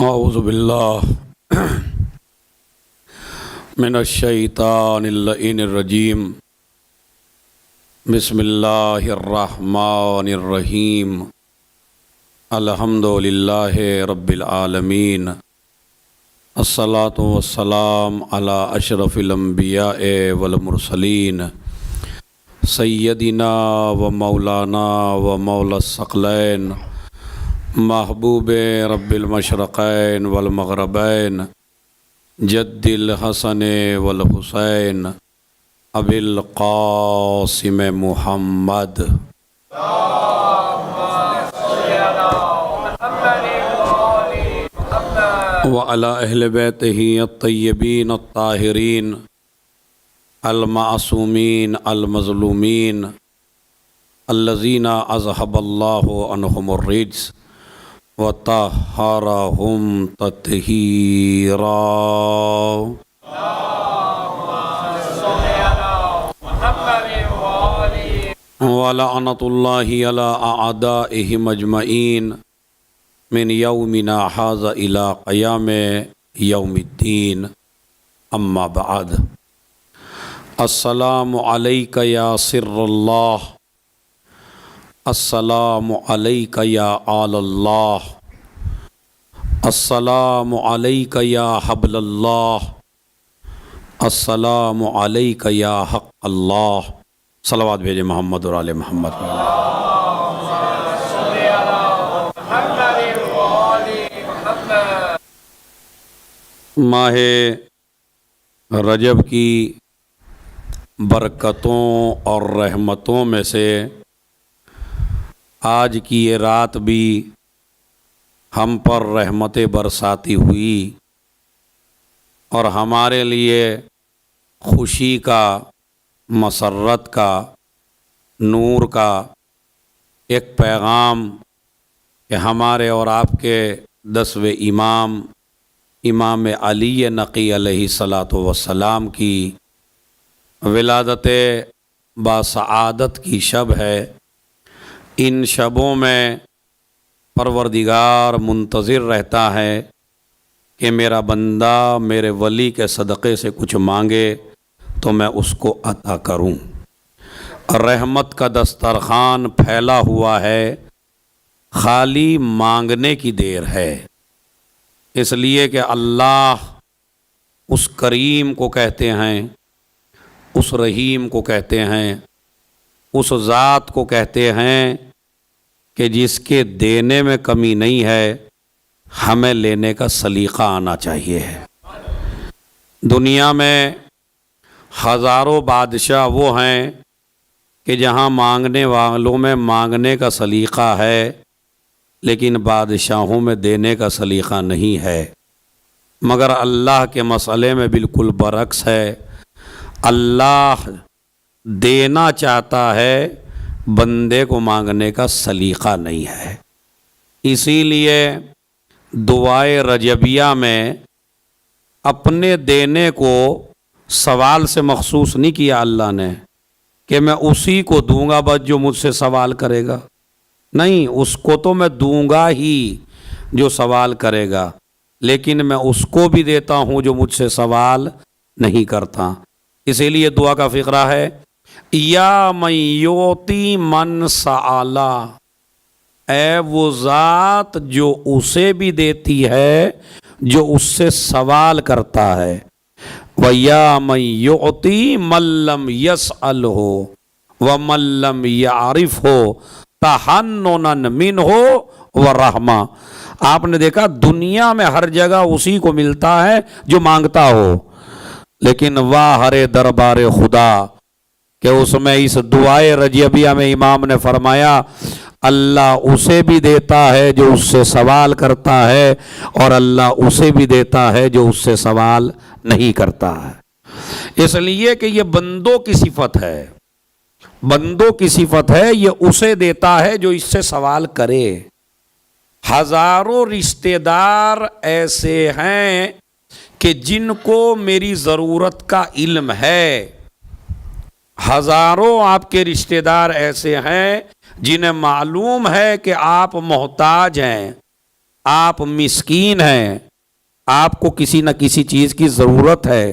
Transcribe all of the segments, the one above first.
اعوذ باللہ من الشیطان اللعین الرجیم بسم اللہ الرحمن الرحیم الحمد للہ رب العالمین الصلاۃ والسلام علی اشرف الانبیاء والمرسلین سیدنا و مولانا و مولا الثقلین محبوب رب المشرقین والمغربین جد الحسن والحسین ابی القاسم محمد وعلی اہل بیتہ الطیبین الطاہرین المعصومین المظلومین الذین اذھب اللہ عنہم الرجس وطہرہم تطہیرا۔ ولعنۃ اللہ علی اعدائہم اجمعین من یومنا ھذا الی قیام یوم الدین، اما بعد۔ السلام علیک یا سر اللہ، السلام علیک یا آل اللہ، السلام علیک یا حبل اللہ، السلام علیک یا حق اللہ۔ صلوات بھیجے محمد اور آل محمد۔ ماہ رجب کی برکتوں اور رحمتوں میں سے آج کی یہ رات بھی ہم پر رحمت برساتی ہوئی اور ہمارے لیے خوشی کا، مسرت کا، نور کا ایک پیغام کہ ہمارے اور آپ کے 10ویں امام امام علی نقی علیہ الصلاۃ والسلام کی ولادت باسعادت کی شب ہے۔ ان شبوں میں پروردگار منتظر رہتا ہے کہ میرا بندہ میرے ولی کے صدقے سے کچھ مانگے تو میں اس کو عطا کروں۔ رحمت کا دسترخوان پھیلا ہوا ہے، خالی مانگنے کی دیر ہے۔ اس لیے کہ اللہ اس کریم کو کہتے ہیں، اس رحیم کو کہتے ہیں، اس ذات کو کہتے ہیں کہ جس کے دینے میں کمی نہیں ہے، ہمیں لینے کا سلیقہ آنا چاہیے۔ دنیا میں ہزاروں بادشاہ وہ ہیں کہ جہاں مانگنے والوں میں مانگنے کا سلیقہ ہے، لیکن بادشاہوں میں دینے کا سلیقہ نہیں ہے۔ مگر اللہ کے مسئلے میں بالکل برعکس ہے۔ اللہ دینا چاہتا ہے، بندے کو مانگنے کا سلیقہ نہیں ہے۔ اسی لیے دعائے رجبیہ میں اپنے دینے کو سوال سے مخصوص نہیں کیا اللہ نے کہ میں اسی کو دوں گا بس جو مجھ سے سوال کرے گا، نہیں، اس کو تو میں دوں گا ہی جو سوال کرے گا، لیکن میں اس کو بھی دیتا ہوں جو مجھ سے سوال نہیں کرتا۔ اسی لیے دعا کا فقرہ ہے، یا من یعطی من سآلا، اے وہ ذات جو اسے بھی دیتی ہے جو اس سے سوال کرتا ہے، وَيَا مَن يُعْطِي مَن لَّمْ يَسْأَلْهُ وَمَن لَّمْ يَعْرِفْهُ تَحَنُّنًا مِّنْهُ وَرَحْمَةً۔ آپ نے دیکھا دنیا میں ہر جگہ اسی کو ملتا ہے جو مانگتا ہو، لیکن واہ ہرے دربار خدا کہ اس میں اس دعائے رجبیہ میں امام نے فرمایا اللہ اسے بھی دیتا ہے جو اس سے سوال کرتا ہے، اور اللہ اسے بھی دیتا ہے جو اس سے سوال نہیں کرتا ہے۔ اس لیے کہ یہ بندوں کی صفت ہے، بندوں کی صفت ہے، یہ اسے دیتا ہے جو اس سے سوال کرے۔ ہزاروں رشتہ دار ایسے ہیں کہ جن کو میری ضرورت کا علم ہے، ہزاروں آپ کے رشتہ دار ایسے ہیں جنہیں معلوم ہے کہ آپ محتاج ہیں، آپ مسکین ہیں, آپ کو کسی نہ کسی چیز کی ضرورت ہے,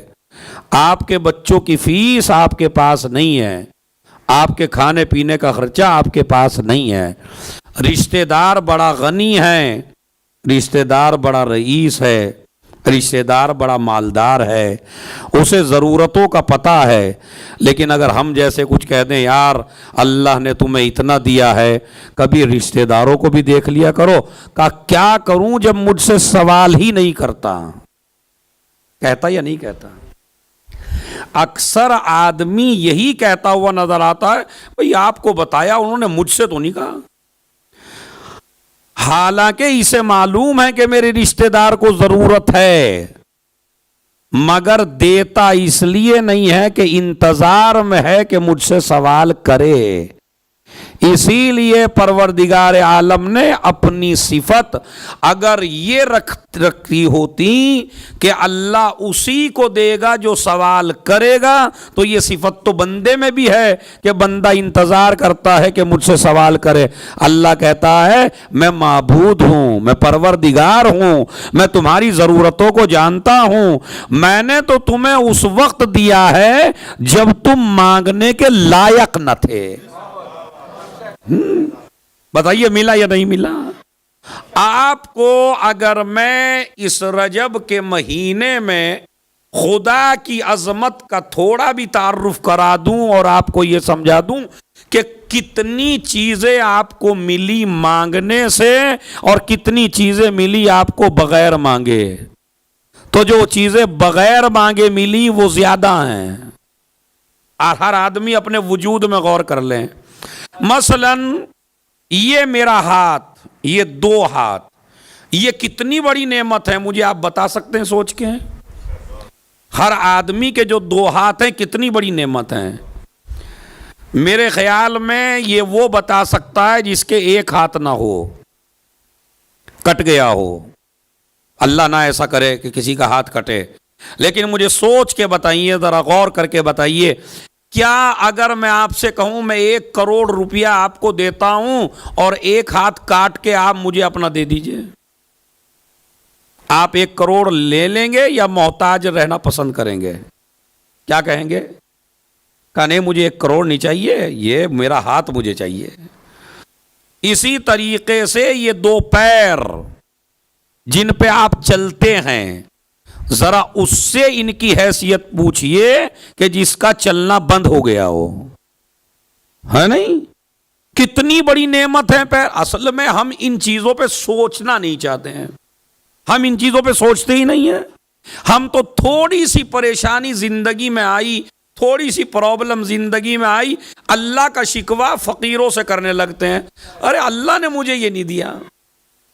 آپ کے بچوں کی فیس آپ کے پاس نہیں ہے, آپ کے کھانے پینے کا خرچہ آپ کے پاس نہیں ہے, رشتہ دار بڑا غنی ہے, رشتہ دار بڑا رئیس ہے, رشتہ دار بڑا مالدار ہے, اسے ضرورتوں کا پتہ ہے, لیکن اگر ہم جیسے کچھ کہہ دیں یار اللہ نے تمہیں اتنا دیا ہے, کبھی رشتہ داروں کو بھی دیکھ لیا کرو, کیا کروں جب مجھ سے سوال ہی نہیں کرتا. کہتا یا نہیں کہتا؟ اکثر آدمی یہی کہتا ہوا نظر آتا ہے, بھئی آپ کو بتایا انہوں نے, مجھ سے تو نہیں کہا. حالانکہ اسے معلوم ہے کہ میرے رشتہ دار کو ضرورت ہے, مگر دیتا اس لیے نہیں ہے کہ انتظار میں ہے کہ مجھ سے سوال کرے. اسی لیے پروردگار عالم نے اپنی صفت اگر یہ رکھی ہوتی کہ اللہ اسی کو دے گا جو سوال کرے گا, تو یہ صفت تو بندے میں بھی ہے کہ بندہ انتظار کرتا ہے کہ مجھ سے سوال کرے. اللہ کہتا ہے میں معبود ہوں, میں پروردگار ہوں, میں تمہاری ضرورتوں کو جانتا ہوں, میں نے تو تمہیں اس وقت دیا ہے جب تم مانگنے کے لائق نہ تھے. بتائیے ملا یا نہیں ملا؟ آپ کو اگر میں اس رجب کے مہینے میں خدا کی عظمت کا تھوڑا بھی تعارف کرا دوں اور آپ کو یہ سمجھا دوں کہ کتنی چیزیں آپ کو ملی مانگنے سے اور کتنی چیزیں ملی آپ کو بغیر مانگے, تو جو چیزیں بغیر مانگے ملی وہ زیادہ ہیں. ہر آدمی اپنے وجود میں غور کر لیں. مثلا یہ میرا ہاتھ, یہ دو ہاتھ, یہ کتنی بڑی نعمت ہے, مجھے آپ بتا سکتے ہیں سوچ کے؟ ہر آدمی کے جو دو ہاتھ ہیں کتنی بڑی نعمت ہیں. میرے خیال میں یہ وہ بتا سکتا ہے جس کے ایک ہاتھ نہ ہو, کٹ گیا ہو. اللہ نہ ایسا کرے کہ کسی کا ہاتھ کٹے, لیکن مجھے سوچ کے بتائیے, ذرا غور کر کے بتائیے, کیا اگر میں آپ سے کہوں میں 1 کروڑ روپیہ آپ کو دیتا ہوں اور ایک ہاتھ کاٹ کے آپ مجھے اپنا دے دیجئے, آپ 1 کروڑ لے لیں گے یا محتاج رہنا پسند کریں گے؟ کیا کہیں گے؟ کہا نہیں مجھے 1 کروڑ نہیں چاہیے, یہ میرا ہاتھ مجھے چاہیے. اسی طریقے سے یہ 2 پیر جن پہ آپ چلتے ہیں, ذرا اس سے ان کی حیثیت پوچھئے کہ جس کا چلنا بند ہو گیا ہو, ہے نہیں؟ کتنی بڑی نعمت ہے پیر. اصل میں ہم ان چیزوں پہ سوچنا نہیں چاہتے ہیں, ہم ان چیزوں پہ سوچتے ہی نہیں ہیں. ہم تو تھوڑی سی پریشانی زندگی میں آئی, تھوڑی سی پرابلم زندگی میں آئی, اللہ کا شکوہ فقیروں سے کرنے لگتے ہیں. ارے اللہ نے مجھے یہ نہیں دیا,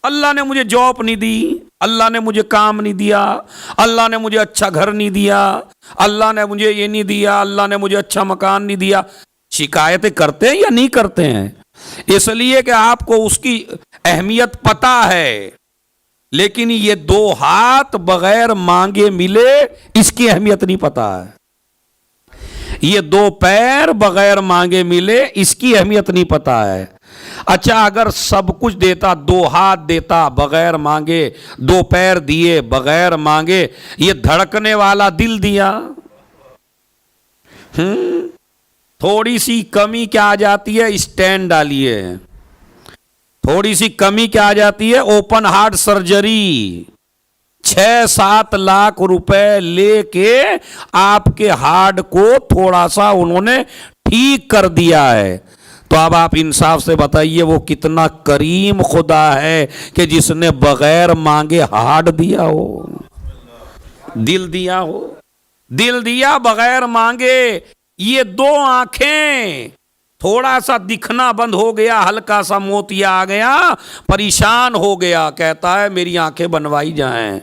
اللہ نے مجھے جاب نہیں دی, اللہ نے مجھے کام نہیں دیا, اللہ نے مجھے اچھا گھر نہیں دیا, اللہ نے مجھے یہ نہیں دیا, اللہ نے مجھے اچھا مکان نہیں دیا. شکایتیں کرتے ہیں یا نہیں کرتے ہیں؟ اس لیے کہ آپ کو اس کی اہمیت پتہ ہے, لیکن یہ 2 ہاتھ بغیر مانگے ملے اس کی اہمیت نہیں پتہ ہے. یہ 2 پیر بغیر مانگے ملے اس کی اہمیت نہیں پتہ ہے. اچھا اگر سب کچھ دیتا, 2 ہاتھ دیتا بغیر مانگے, 2 پیر دیے بغیر مانگے, یہ دھڑکنے والا دل دیا, تھوڑی سی کمی کیا آ جاتی ہے, اسٹینڈ ڈالیے. تھوڑی سی کمی کیا آ جاتی ہے, اوپن ہارٹ سرجری. 6-7 لاکھ روپے لے کے آپ کے ہارٹ کو تھوڑا سا انہوں نے ٹھیک کر دیا ہے. تو اب آپ انصاف سے بتائیے وہ کتنا کریم خدا ہے کہ جس نے بغیر مانگے ہارٹ دیا ہو, دل دیا ہو, دل دیا بغیر مانگے. یہ 2 آنکھیں, تھوڑا سا دکھنا بند ہو گیا, ہلکا سا موتیا آ گیا, پریشان ہو گیا, کہتا ہے میری آنکھیں بنوائی جائیں.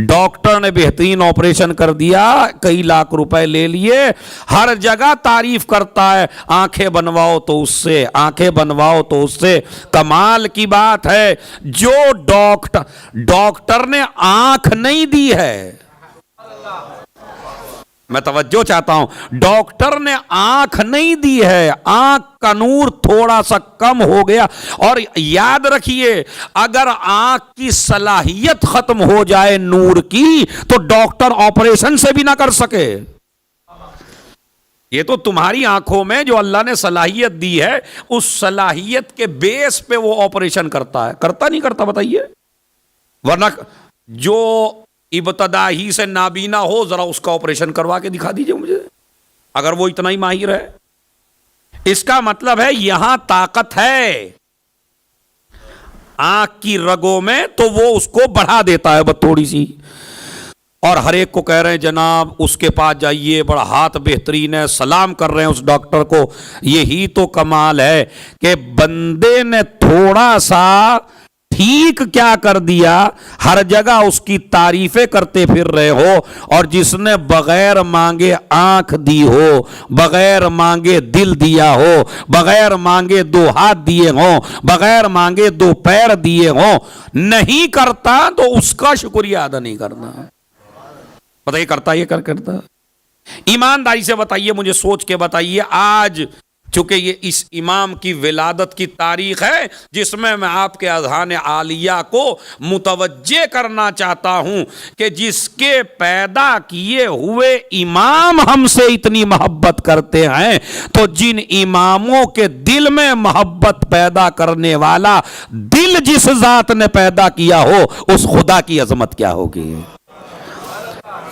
ڈاکٹر نے بہترین آپریشن کر دیا, کئی لاکھ روپے لے لیے, ہر جگہ تعریف کرتا ہے آنکھیں بنواؤ تو اس سے, آنکھیں بنواؤ تو اس سے. کمال کی بات ہے جو ڈاکٹر نے آنکھ نہیں دی ہے, میں توجہ چاہتا ہوں، ڈاکٹر نے آنکھ نہیں دی ہے، آنکھ کا نور تھوڑا سا کم ہو گیا، اور یاد رکھیے اگر آنکھ کی صلاحیت ختم ہو جائے نور کی تو ڈاکٹر آپریشن سے بھی نہ کر سکے۔ یہ تو تمہاری آنکھوں میں جو اللہ نے صلاحیت دی ہے اس صلاحیت کے بیس پہ وہ آپریشن کرتا ہے، کرتا نہیں کرتا بتائیے؟ ورنہ جو ابتدا ہی سے نابینا ہو ذرا اس کا آپریشن کروا کے دکھا دیجئے مجھے، اگر وہ اتنا ہی ماہر ہے۔ اس کا مطلب ہے یہاں طاقت ہے آنکھ کی رگوں میں تو وہ اس کو بڑھا دیتا ہے بس تھوڑی سی، اور ہر ایک کو کہہ رہے ہیں جناب اس کے پاس جائیے، بڑا ہاتھ بہترین ہے، سلام کر رہے ہیں اس ڈاکٹر کو۔ یہی تو کمال ہے کہ بندے نے تھوڑا سا ٹھیک کیا کر دیا، ہر جگہ اس کی تعریفیں کرتے پھر رہے ہو، اور جس نے بغیر مانگے آنکھ دی ہو، بغیر مانگے دل دیا ہو، بغیر مانگے 2 ہاتھ دیے ہوں، بغیر مانگے 2 پیر دیے ہوں، نہیں کرتا تو اس کا شکریہ ادا نہیں کرنا۔ بتائیے کرتا یہ کرتا؟ ایمانداری سے بتائیے، مجھے سوچ کے بتائیے۔ آج چونکہ یہ اس امام کی ولادت کی تاریخ ہے جس میں میں آپ کے اذہان عالیہ کو متوجہ کرنا چاہتا ہوں کہ جس کے پیدا کیے ہوئے امام ہم سے اتنی محبت کرتے ہیں تو جن اماموں کے دل میں محبت پیدا کرنے والا دل جس ذات نے پیدا کیا ہو اس خدا کی عظمت کیا ہوگی۔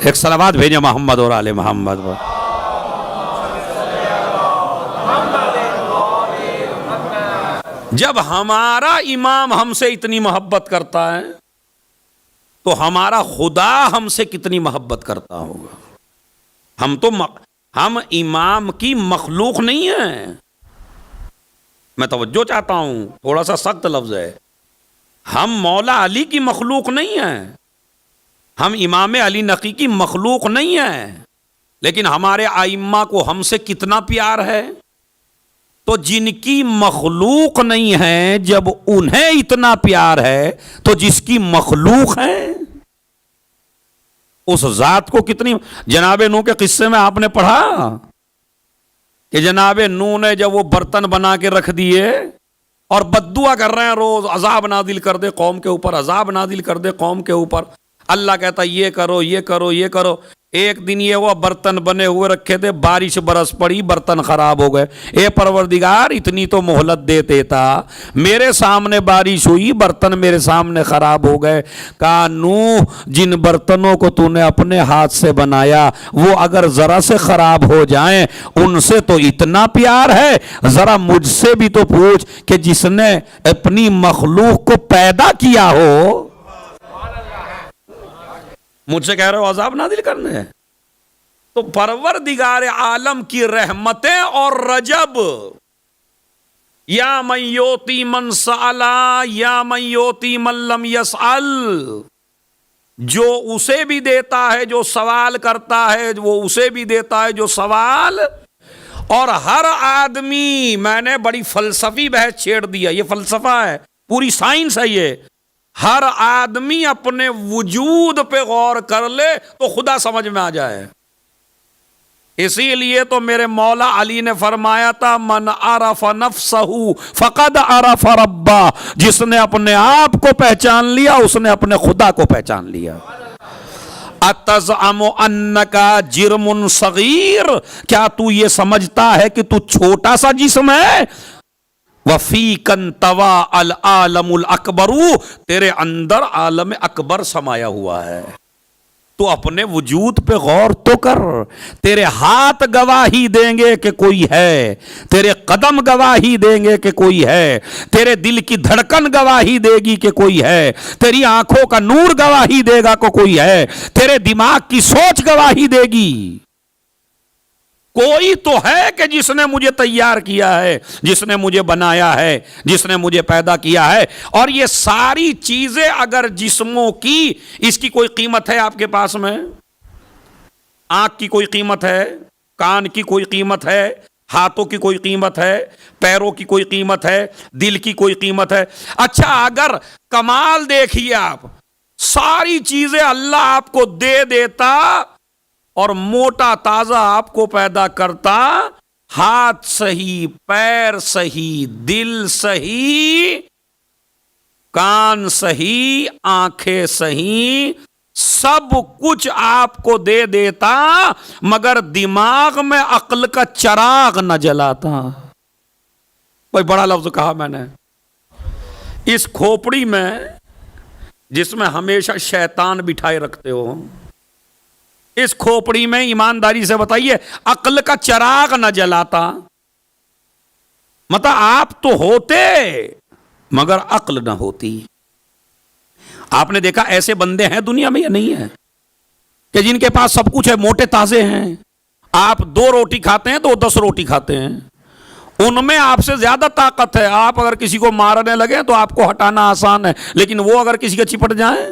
ایک صلوات بھیجیں محمد اور آل محمد۔ جب ہمارا امام ہم سے اتنی محبت کرتا ہے تو ہمارا خدا ہم سے کتنی محبت کرتا ہوگا۔ ہم امام کی مخلوق نہیں ہیں۔ میں توجہ چاہتا ہوں، تھوڑا سا سخت لفظ ہے، ہم مولا علی کی مخلوق نہیں ہیں، ہم امام علی نقی کی مخلوق نہیں ہیں، لیکن ہمارے ائمہ کو ہم سے کتنا پیار ہے۔ تو جن کی مخلوق نہیں ہے جب انہیں اتنا پیار ہے تو جس کی مخلوق ہے اس ذات کو کتنی۔ جناب نوح کے قصے میں آپ نے پڑھا کہ جناب نوح نے جب وہ برتن بنا کے رکھ دیے اور بددعا کر رہے ہیں روز، عذاب نازل کر دے قوم کے اوپر، عذاب نازل کر دے قوم کے اوپر، اللہ کہتا یہ کرو یہ کرو یہ کرو۔ ایک دن یہ وہ برتن بنے ہوئے رکھے تھے، بارش برس پڑی، برتن خراب ہو گئے۔ اے پروردگار اتنی تو مہلت دیتے تھا، میرے سامنے بارش ہوئی، برتن میرے سامنے خراب ہو گئے۔ کہا نوح جن برتنوں کو تو نے اپنے ہاتھ سے بنایا وہ اگر ذرا سے خراب ہو جائیں ان سے تو اتنا پیار ہے، ذرا مجھ سے بھی تو پوچھ کہ جس نے اپنی مخلوق کو پیدا کیا ہو، مجھ سے کہہ رہے ہو عذاب نازل کرنے ہیں۔ تو پروردگار عالم کی رحمتیں اور رجب، یا من یوتی من سألا یا من یوتی من لم یسأل، جو اسے بھی دیتا ہے جو سوال کرتا ہے، وہ اسے بھی دیتا ہے جو سوال۔ اور ہر آدمی، میں نے بڑی فلسفی بحث چھیڑ دیا، یہ فلسفہ ہے، پوری سائنس ہے یہ، ہر آدمی اپنے وجود پہ غور کر لے تو خدا سمجھ میں آ جائے۔ اسی لیے تو میرے مولا علی نے فرمایا تھا من عرف نفسہ فقد عرف ربہ، جس نے اپنے آپ کو پہچان لیا اس نے اپنے خدا کو پہچان لیا۔ اتزعم انک جرم صغیر، کیا تو یہ سمجھتا ہے کہ تو چھوٹا سا جسم ہے؟ وَفِيكَ انْطَوَىٰ الْعَالَمُ الْأَكْبَرُ، تیرے اندر عالم اکبر سمایا ہوا ہے۔ تو اپنے وجود پہ غور تو کر، تیرے ہاتھ گواہی دیں گے کہ کوئی ہے، تیرے قدم گواہی دیں گے کہ کوئی ہے، تیرے دل کی دھڑکن گواہی دے گی کہ کوئی ہے، تیری آنکھوں کا نور گواہی دے گا کہ کوئی ہے، تیرے دماغ کی سوچ گواہی دے گی۔ کوئی تو ہے کہ جس نے مجھے تیار کیا ہے، جس نے مجھے بنایا ہے، جس نے مجھے پیدا کیا ہے۔ اور یہ ساری چیزیں اگر جسموں کی، اس کی کوئی قیمت ہے آپ کے پاس میں؟ آنکھ کی کوئی قیمت ہے؟ کان کی کوئی قیمت ہے؟ ہاتھوں کی کوئی قیمت ہے؟ پیروں کی کوئی قیمت ہے؟ دل کی کوئی قیمت ہے؟ اچھا اگر کمال دیکھیے آپ، ساری چیزیں اللہ آپ کو دے دیتا اور موٹا تازہ آپ کو پیدا کرتا، ہاتھ صحیح، پیر صحیح، دل صحیح، کان صحیح، آنکھیں صحیح، سب کچھ آپ کو دے دیتا، مگر دماغ میں عقل کا چراغ نہ جلاتا۔ بھائی بڑا لفظ کہا میں نے۔ اس کھوپڑی میں جس میں ہمیشہ شیطان بٹھائے رکھتے ہو، اس کھوپڑی میں ایمانداری سے بتائیے عقل کا چراغ نہ جلاتا، مطلب آپ تو ہوتے مگر عقل نہ ہوتی۔ آپ نے دیکھا ایسے بندے ہیں دنیا میں یا نہیں ہیں کہ جن کے پاس سب کچھ ہے، موٹے تازے ہیں، آپ 2 روٹی کھاتے ہیں تو وہ 10 روٹی کھاتے ہیں، ان میں آپ سے زیادہ طاقت ہے، آپ اگر کسی کو مارنے لگے تو آپ کو ہٹانا آسان ہے، لیکن وہ اگر کسی کا چپٹ جائیں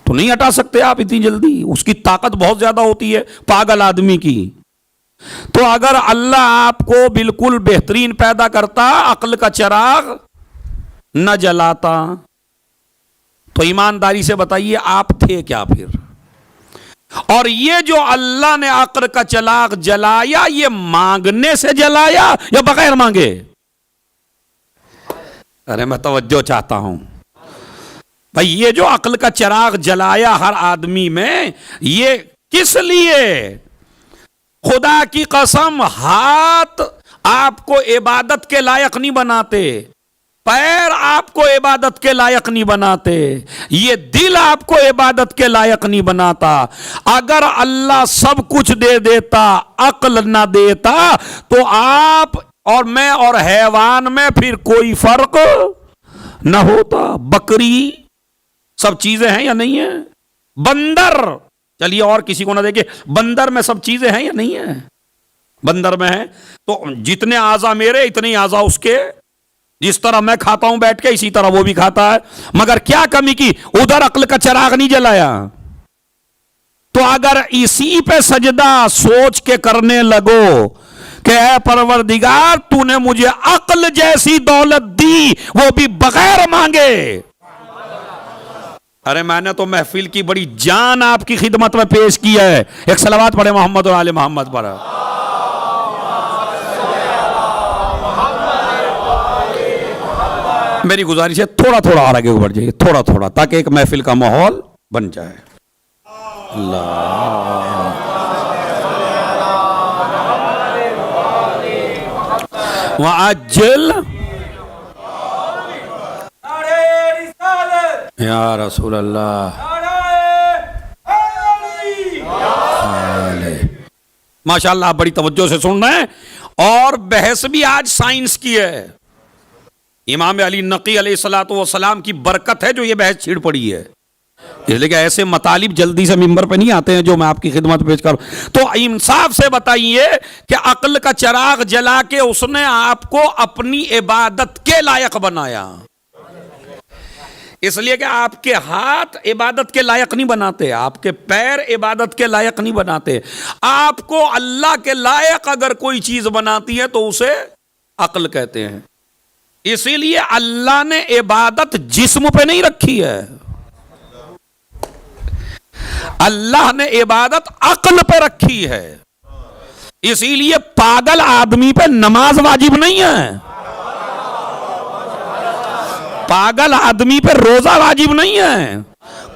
تو نہیں ہٹا سکتے آپ اتنی جلدی، اس کی طاقت بہت زیادہ ہوتی ہے پاگل آدمی کی۔ تو اگر اللہ آپ کو بالکل بہترین پیدا کرتا، عقل کا چراغ نہ جلاتا، تو ایمانداری سے بتائیے آپ تھے کیا پھر؟ اور یہ جو اللہ نے عقل کا چراغ جلایا، یہ مانگنے سے جلایا یا بغیر مانگے؟ ارے میں توجہ چاہتا ہوں بھائی، یہ جو عقل کا چراغ جلایا ہر آدمی میں، یہ کس لیے؟ خدا کی قسم، ہاتھ آپ کو عبادت کے لائق نہیں بناتے، پیر آپ کو عبادت کے لائق نہیں بناتے، یہ دل آپ کو عبادت کے لائق نہیں بناتا۔ اگر اللہ سب کچھ دے دیتا، عقل نہ دیتا، تو آپ اور میں اور حیوان میں پھر کوئی فرق نہ ہوتا۔ بکری سب چیزیں ہیں یا نہیں ہیں؟ بندر، چلیے اور کسی کو نہ دیکھیں، بندر میں سب چیزیں ہیں یا نہیں ہیں؟ بندر میں ہیں، تو جتنے اعضا میرے اتنے ہی اعضا اس کے، جس طرح میں کھاتا ہوں بیٹھ کے اسی طرح وہ بھی کھاتا ہے، مگر کیا کمی کی؟ ادھر عقل کا چراغ نہیں جلایا۔ تو اگر اسی پہ سجدہ سوچ کے کرنے لگو کہ اے پروردگار تو نے مجھے عقل جیسی دولت دی، وہ بھی بغیر مانگے، ارے میں نے تو محفل کی بڑی جان آپ کی خدمت میں پیش کی ہے۔ ایک صلوات پڑھے محمد اور آل محمد پر۔ میری گزارش ہے تھوڑا تھوڑا اور آگے بڑھ جائیے، تھوڑا تھوڑا، تاکہ ایک محفل کا ماحول بن جائے۔ اللہ وعجل یا رسول اللہ، ماشاء اللہ بڑی توجہ سے سن رہے ہیں، اور بحث بھی آج سائنس کی ہے۔ امام علی نقی علیہ الصلوۃ والسلام کی برکت ہے جو یہ بحث چھڑ پڑی ہے، اس لیے کہ ایسے مطالب جلدی سے ممبر پہ نہیں آتے ہیں جو میں آپ کی خدمت پیش کروں۔ تو انصاف سے بتائیے کہ عقل کا چراغ جلا کے اس نے آپ کو اپنی عبادت کے لائق بنایا، اس لیے کہ آپ کے ہاتھ عبادت کے لائق نہیں بناتے، آپ کے پیر عبادت کے لائق نہیں بناتے، آپ کو اللہ کے لائق اگر کوئی چیز بناتی ہے تو اسے عقل کہتے ہیں۔ اسی لیے اللہ نے عبادت جسم پہ نہیں رکھی ہے، اللہ نے عبادت عقل پہ رکھی ہے۔ اسی لیے پاگل آدمی پہ نماز واجب نہیں ہے، پاگل آدمی پہ روزہ واجب نہیں ہے،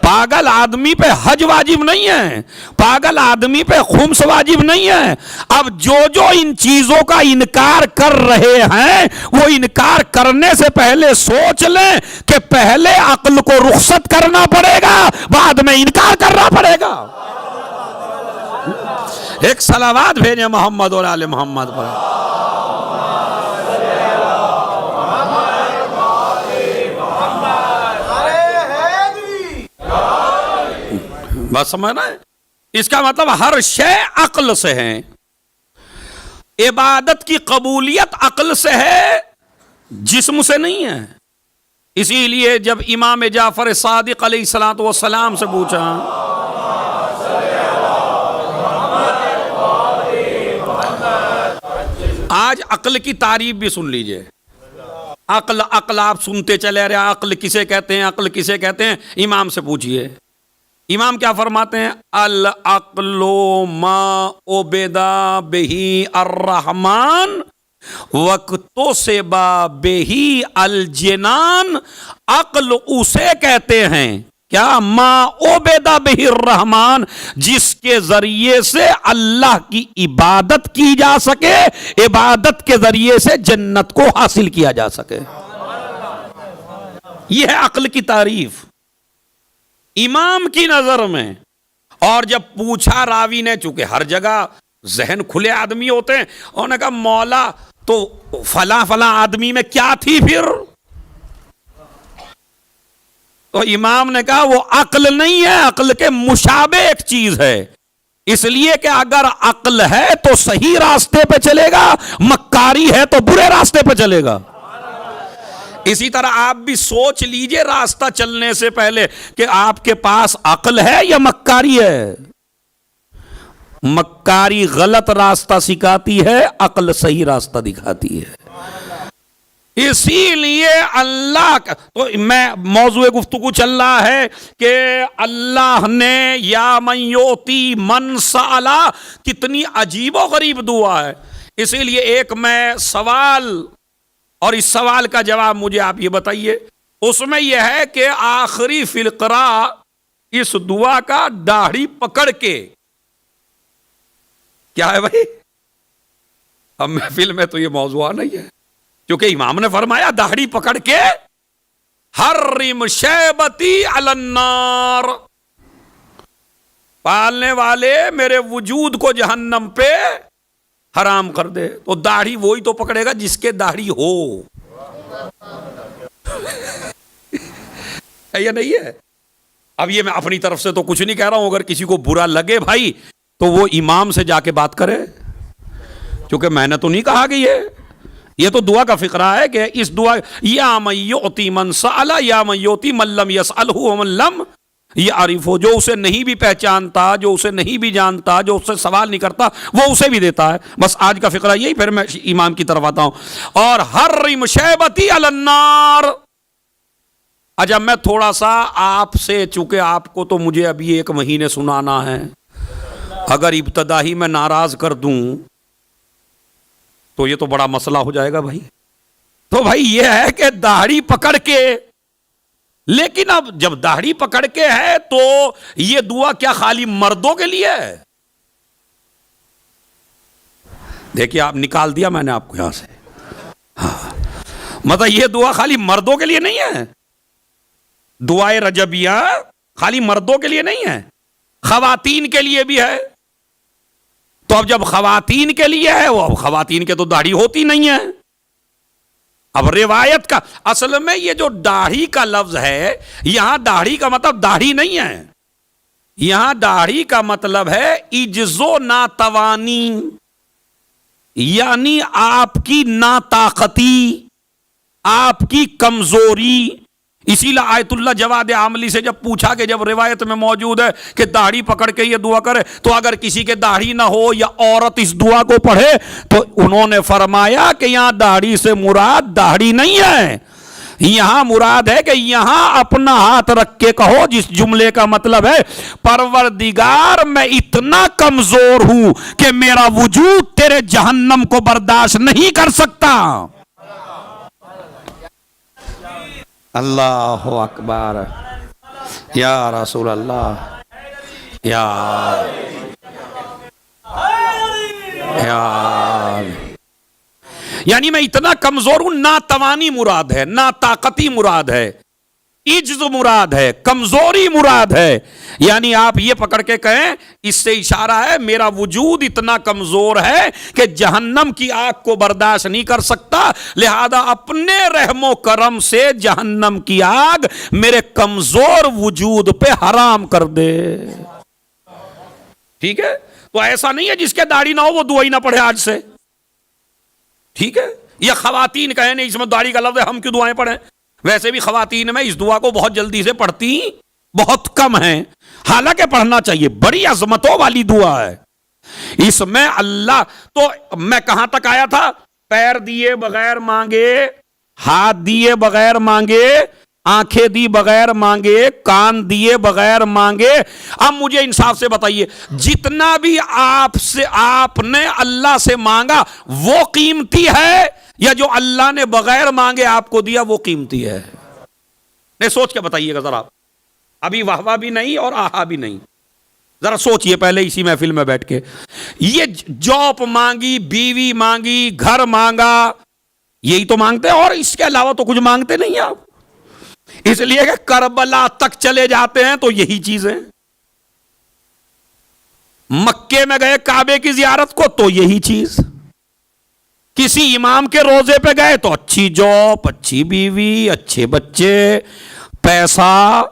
پاگل آدمی پہ حج واجب نہیں ہے، پاگل آدمی پہ خمس واجب نہیں ہے۔ اب جو جو ان چیزوں کا انکار کر رہے ہیں، وہ انکار کرنے سے پہلے سوچ لیں کہ پہلے عقل کو رخصت کرنا پڑے گا، بعد میں انکار کرنا پڑے گا۔ ایک صلوات بھیجیں محمد اور آل محمد پر۔ بات سمجھنا ہے؟ اس کا مطلب ہر شے عقل سے ہے، عبادت کی قبولیت عقل سے ہے، جسم سے نہیں ہے۔ اسی لیے جب امام جعفر صادق علیہ الصلوۃ والسلام سے پوچھا، آج عقل کی تعریف بھی سن لیجئے، عقل عقل آپ سنتے چلے رہے، عقل کسے کہتے ہیں، عقل کسے کہتے ہیں، امام سے پوچھئے امام کیا فرماتے ہیں؟ العقل ما عبدا بہی الرحمن وقتو سے با بہی الجنان. عقل اسے کہتے ہیں کیا؟ ما عبدا بہی الرحمن، جس کے ذریعے سے اللہ کی عبادت کی جا سکے، عبادت کے ذریعے سے جنت کو حاصل کیا جا سکے. یہ ہے عقل کی تعریف امام کی نظر میں. اور جب پوچھا راوی نے، چونکہ ہر جگہ ذہن کھلے آدمی ہوتے ہیں، انہوں نے کہا مولا تو فلاں فلاں آدمی میں کیا تھی پھر؟ تو امام نے کہا وہ عقل نہیں ہے، عقل کے مشابہ ایک چیز ہے. اس لیے کہ اگر عقل ہے تو صحیح راستے پہ چلے گا، مکاری ہے تو برے راستے پہ چلے گا. اسی طرح آپ بھی سوچ لیجئے راستہ چلنے سے پہلے کہ آپ کے پاس عقل ہے یا مکاری ہے. مکاری غلط راستہ سکھاتی ہے، عقل صحیح راستہ دکھاتی ہے. اسی لیے اللہ کا تو میں موضوع گفتگو چل رہا ہے کہ اللہ نے یا من یوتی من سالا، کتنی عجیب و غریب دعا ہے. اسی لیے ایک میں سوال، اور اس سوال کا جواب مجھے آپ یہ بتائیے، اس میں یہ ہے کہ آخری فقرہ اس دعا کا داڑھی پکڑ کے کیا ہے بھائی؟ اب محفل میں تو یہ موضوع نہیں ہے، کیونکہ امام نے فرمایا داڑھی پکڑ کے حرم شیبتی علی النار، پالنے والے میرے وجود کو جہنم پہ حرام کر دے. تو داڑھی وہی تو پکڑے گا جس کے داڑھی ہو. یہ نہیں ہے. اب یہ میں اپنی طرف سے تو کچھ نہیں کہہ رہا ہوں، اگر کسی کو برا لگے بھائی تو وہ امام سے جا کے بات کرے، کیونکہ میں نے تو نہیں کہا کہ یہ تو دعا کا فقرہ ہے کہ اس دعا یا من یعطی من سأل یا من یعطی من لم یسألہ ومن لم یعرفہ، جو اسے نہیں بھی پہچانتا، جو اسے نہیں بھی جانتا، جو اس سے سوال نہیں کرتا، وہ اسے بھی دیتا ہے. بس آج کا فقرہ یہی، پھر میں امام کی طرف آتا ہوں. اور حرم شیبتی علی النار. اچھا میں تھوڑا سا آپ سے، چونکہ آپ کو تو مجھے ابھی 1 مہینے سنانا ہے، اگر ابتدا ہی میں ناراض کر دوں تو یہ تو بڑا مسئلہ ہو جائے گا بھائی. تو بھائی یہ ہے کہ داڑھی پکڑ کے، لیکن اب جب داڑھی پکڑ کے ہے تو یہ دعا کیا خالی مردوں کے لیے ہے؟ دیکھیے آپ نکال دیا میں نے آپ کو یہاں سے. ہاں مطلب یہ دعا خالی مردوں کے لیے نہیں ہے. دعائے رجبیہ خالی مردوں کے لیے نہیں ہے، خواتین کے لیے بھی ہے. تو اب جب خواتین کے لیے ہے، وہ خواتین کے تو داڑھی ہوتی نہیں ہے. اب روایت کا اصل میں یہ جو داڑھی کا لفظ ہے، یہاں داڑھی کا مطلب داڑھی نہیں ہے، یہاں داڑھی کا مطلب ہے عجز و ناتوانی، یعنی آپ کی ناطاقتی، آپ کی کمزوری. اسی لیے آیت اللہ جواد عاملی سے جب پوچھا کہ جب روایت میں موجود ہے کہ داڑھی پکڑ کے یہ دعا کرے، تو اگر کسی کے داڑھی نہ ہو یا عورت اس دعا کو پڑھے، تو انہوں نے فرمایا کہ یہاں داڑھی سے مراد داڑھی نہیں ہے، یہاں مراد ہے کہ یہاں اپنا ہاتھ رکھ کے کہو، جس جملے کا مطلب ہے پروردگار میں اتنا کمزور ہوں کہ میرا وجود تیرے جہنم کو برداشت نہیں کر سکتا. اللہ اکبر یا رسول اللہ یا یعنی میں اتنا کمزور ہوں. ناتوانی مراد ہے، ناطاقتی مراد ہے، عجز مراد ہے، کمزوری مراد ہے. یعنی آپ یہ پکڑ کے کہیں، اس سے اشارہ ہے میرا وجود اتنا کمزور ہے کہ جہنم کی آگ کو برداشت نہیں کر سکتا، لہذا اپنے رحم و کرم سے جہنم کی آگ میرے کمزور وجود پہ حرام کر دے. ٹھیک ہے؟ تو ایسا نہیں ہے جس کے داڑھی نہ ہو وہ دعا ہی نہ پڑھے آج سے. ٹھیک ہے؟ یہ خواتین کہیں نہیں، اس میں داڑھی کا لفظ ہے، ہم کیوں دعائیں پڑھیں؟ ویسے بھی خواتین میں اس دعا کو بہت جلدی سے پڑھتی بہت کم ہیں، حالانکہ پڑھنا چاہیے، بڑی عظمتوں والی دعا ہے. اس میں اللہ، تو میں کہاں تک آیا تھا؟ پیر دیے بغیر مانگے، ہاتھ دیے بغیر مانگے، آنکھیں دی بغیر مانگے، کان دیے بغیر مانگے. اب مجھے انصاف سے بتائیے، جتنا بھی آپ نے اللہ سے مانگا وہ قیمتی ہے یا جو اللہ نے بغیر مانگے آپ کو دیا وہ قیمتی ہے؟ نہیں، سوچ کے بتائیے گا ذرا. ابھی واہ واہ بھی نہیں اور آہا بھی نہیں، ذرا سوچئے پہلے اسی محفل میں بیٹھ کے. یہ جاب مانگی، بیوی مانگی، گھر مانگا، یہی تو مانگتے ہیں، اور اس کے علاوہ تو کچھ مانگتے نہیں آپ. اس لیے کہ کربلا تک چلے جاتے ہیں تو یہی چیزیں، مکے میں گئے کعبے کی زیارت کو تو یہی چیز، کسی امام کے روزے پہ گئے تو اچھی جاب، اچھی بیوی، اچھے بچے، پیسہ،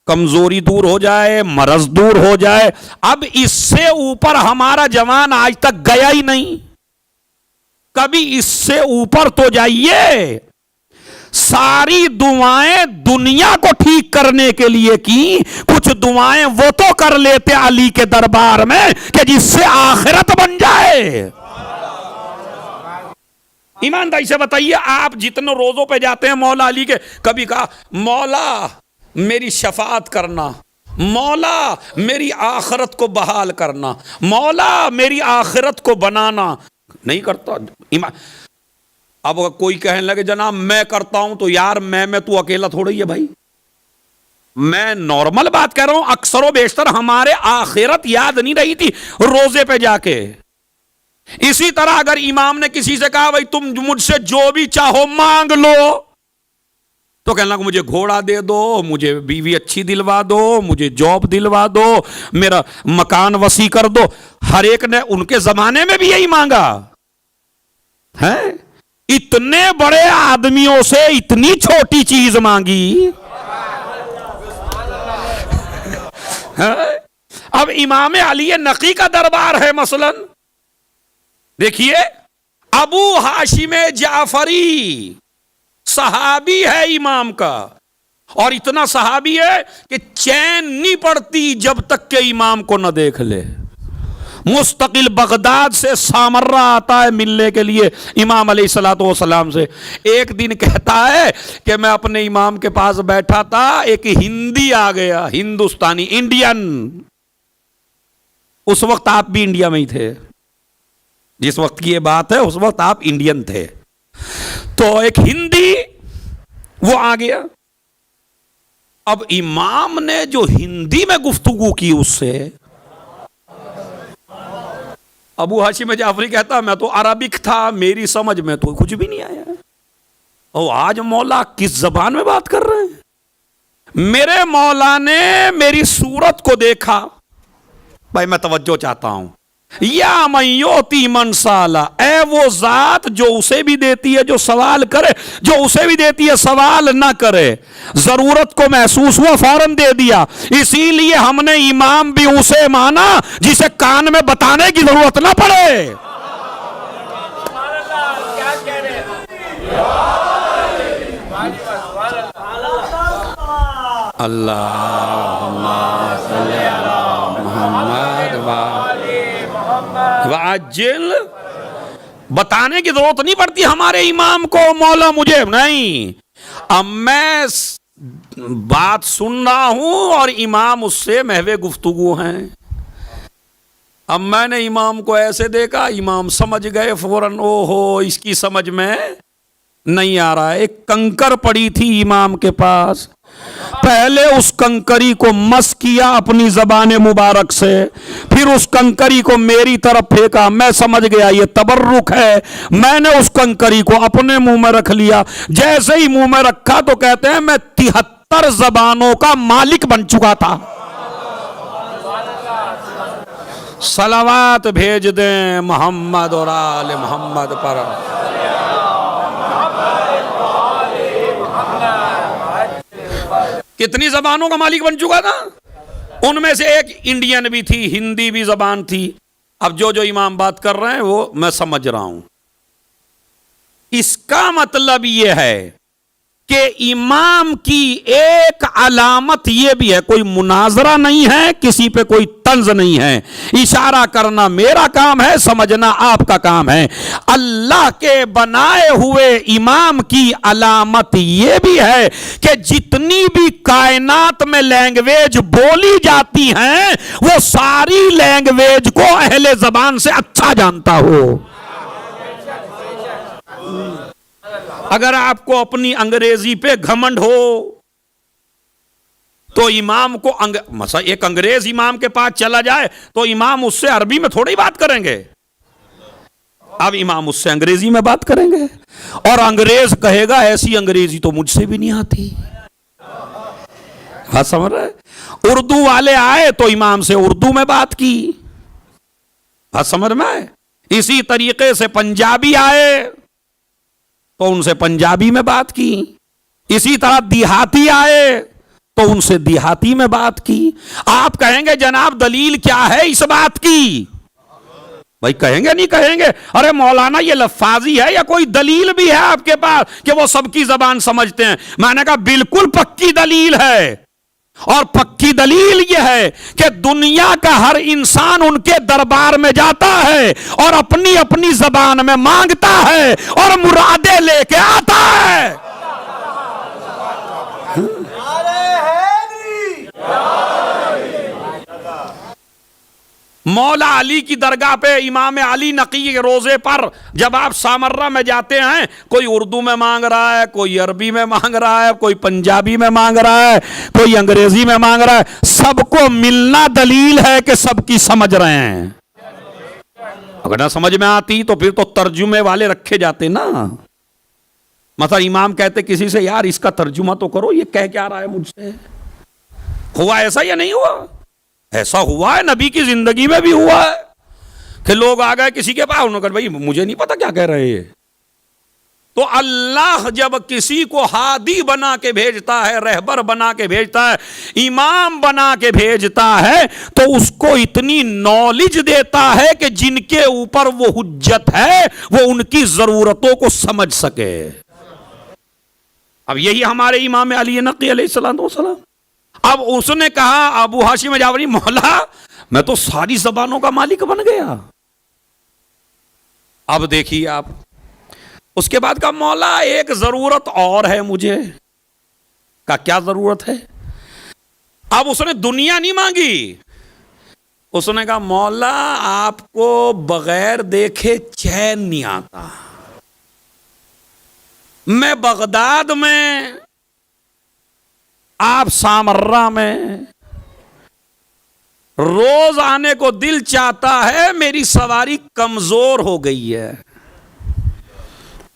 کمزوری دور ہو جائے، مرض دور ہو جائے. اب اس سے اوپر ہمارا جوان آج تک گیا ہی نہیں. کبھی اس سے اوپر تو جائیے. ساری دعائیں دنیا کو ٹھیک کرنے کے لیے کی، کچھ دعائیں وہ تو کر لیتے علی کے دربار میں کہ جس سے آخرت بن جائے. ایمانداری سے بتائیے، آپ جتنے روزوں پہ جاتے ہیں مولا علی کے، کبھی کہا مولا میری شفاعت کرنا، مولا میری آخرت کو بحال کرنا، مولا میری آخرت کو بنانا؟ نہیں کرتا. اب کوئی کہنے لگے جناب میں کرتا ہوں، تو یار میں تو اکیلا تھوڑا ہی ہے بھائی. میں نارمل بات کہہ رہا ہوں، اکثر و بیشتر ہمارے آخرت یاد نہیں رہی تھی روزے پہ جا کے. اسی طرح اگر امام نے کسی سے کہا بھائی تم مجھ سے جو بھی چاہو مانگ لو، تو کہنے لگا مجھے گھوڑا دے دو، مجھے بیوی اچھی دلوا دو، مجھے جاب دلوا دو، میرا مکان وسیع کر دو. ہر ایک نے ان کے زمانے میں بھی یہی مانگا ہے. اتنے بڑے آدمیوں سے اتنی چھوٹی چیز مانگی. اب امام علی نقی کا دربار ہے مثلا. دیکھیے ابو ہاشم جعفری صحابی ہے امام کا، اور اتنا صحابی ہے کہ چین نہیں پڑتی جب تک کہ امام کو نہ دیکھ لے. مستقل بغداد سے سامرہ آتا ہے ملنے کے لیے امام علیہ الصلوۃ والسلام سے. ایک دن کہتا ہے کہ میں اپنے امام کے پاس بیٹھا تھا، ایک ہندی آ گیا، ہندوستانی، انڈین. اس وقت آپ بھی انڈیا میں ہی تھے، جس وقت کی یہ بات ہے اس وقت آپ انڈین تھے. تو ایک ہندی وہ آ گیا. اب امام نے جو ہندی میں گفتگو کی اس سے، ابو ہاشم جعفری کہتا میں تو عربک تھا، میری سمجھ میں تو کچھ بھی نہیں آیا. اور آج مولا کس زبان میں بات کر رہے ہیں؟ میرے مولا نے میری صورت کو دیکھا. بھائی میں توجہ چاہتا ہوں. یا من یؤتی من سالا، اے وہ ذات جو اسے بھی دیتی ہے جو سوال کرے، جو اسے بھی دیتی ہے سوال نہ کرے. ضرورت کو محسوس ہوا فوراً دے دیا. اسی لیے ہم نے امام بھی اسے مانا جسے کان میں بتانے کی ضرورت نہ پڑے. اللہم صلی علی محمد وعجل. بتانے کی ضرورت نہیں پڑتی ہمارے امام کو مولا مجھے نہیں. اب میں بات سن رہا ہوں اور امام اس سے محو گفتگو ہیں. اب میں نے امام کو ایسے دیکھا، امام سمجھ گئے فوراً، او ہو اس کی سمجھ میں نہیں آ رہا ہے. ایک کنکر پڑی تھی امام کے پاس، پہلے اس کنکری کو مس کیا اپنی زبان مبارک سے، پھر اس کنکری کو میری طرف پھینکا. میں سمجھ گیا یہ تبرک ہے. میں نے اس کنکری کو اپنے منہ میں رکھ لیا. جیسے ہی منہ میں رکھا تو کہتے ہیں میں 73 زبانوں کا مالک بن چکا تھا. صلوات بھیج دیں محمد اور آل محمد پر. کتنی زبانوں کا مالک بن چکا تھا؟ ان میں سے ایک انڈین بھی تھی، ہندی بھی زبان تھی. اب جو امام بات کر رہے ہیں وہ میں سمجھ رہا ہوں. اس کا مطلب یہ ہے کہ امام کی ایک علامت یہ بھی ہے، کوئی مناظرہ نہیں ہے، کسی پہ کوئی طنز نہیں ہے، اشارہ کرنا میرا کام ہے، سمجھنا آپ کا کام ہے۔ اللہ کے بنائے ہوئے امام کی علامت یہ بھی ہے کہ جتنی بھی کائنات میں لینگویج بولی جاتی ہیں وہ ساری لینگویج کو اہل زبان سے اچھا جانتا ہو۔ اگر آپ کو اپنی انگریزی پہ گھمنڈ ہو تو امام کو مثلا ایک انگریز امام کے پاس چلا جائے تو امام اس سے عربی میں تھوڑی بات کریں گے، اب امام اس سے انگریزی میں بات کریں گے، اور انگریز کہے گا ایسی انگریزی تو مجھ سے بھی نہیں آتی۔ بات سمجھ رہے؟ اردو والے آئے تو امام سے اردو میں بات کی، بات سمجھ میں؟ اسی طریقے سے پنجابی آئے تو ان سے پنجابی میں بات کی، اسی طرح دیہاتی آئے تو ان سے دیہاتی میں بات کی۔ آپ کہیں گے جناب دلیل کیا ہے اس بات کی؟ بھائی کہیں گے نہیں کہیں گے ارے مولانا یہ لفاظی ہے یا کوئی دلیل بھی ہے آپ کے پاس کہ وہ سب کی زبان سمجھتے ہیں؟ میں نے کہا بالکل پکی دلیل ہے، اور پکی دلیل یہ ہے کہ دنیا کا ہر انسان ان کے دربار میں جاتا ہے اور اپنی اپنی زبان میں مانگتا ہے اور مرادیں لے کے آتا ہے۔ مولا علی کی درگاہ پہ امام علی نقی کے روزے پر جب آپ سامرہ میں جاتے ہیں، کوئی اردو میں مانگ رہا ہے، کوئی عربی میں مانگ رہا ہے، کوئی پنجابی میں مانگ رہا ہے، کوئی انگریزی میں مانگ رہا ہے، سب کو ملنا دلیل ہے کہ سب کی سمجھ رہے ہیں۔ اگر نہ سمجھ میں آتی تو پھر تو ترجمے والے رکھے جاتے نا۔ مثلا امام کہتے کسی سے یار اس کا ترجمہ تو کرو، یہ کہہ کیا رہا ہے مجھ سے؟ ہوا ایسا یا نہیں ہوا؟ ایسا ہوا ہے، نبی کی زندگی میں بھی ہوا ہے کہ لوگ آ گئے کسی کے پاس، انہوں نے کہا بھائی مجھے نہیں پتا کیا کہہ رہے ہیں۔ تو اللہ جب کسی کو ہادی بنا کے بھیجتا ہے، رہبر بنا کے بھیجتا ہے، امام بنا کے بھیجتا ہے، تو اس کو اتنی نالج دیتا ہے کہ جن کے اوپر وہ حجت ہے وہ ان کی ضرورتوں کو سمجھ سکے۔ اب یہی ہمارے امام علی نقی علیہ السلام والسلام۔ اب اس نے کہا ابو ہاشم جعفری مولا میں تو ساری زبانوں کا مالک بن گیا۔ اب دیکھیے آپ، اس کے بعد کہا مولا ایک ضرورت اور ہے مجھے۔ کہا کیا ضرورت ہے؟ اب اس نے دنیا نہیں مانگی، اس نے کہا مولا آپ کو بغیر دیکھے چین نہیں آتا، میں بغداد میں، آپ سامرہ میں، روز آنے کو دل چاہتا ہے، میری سواری کمزور ہو گئی ہے،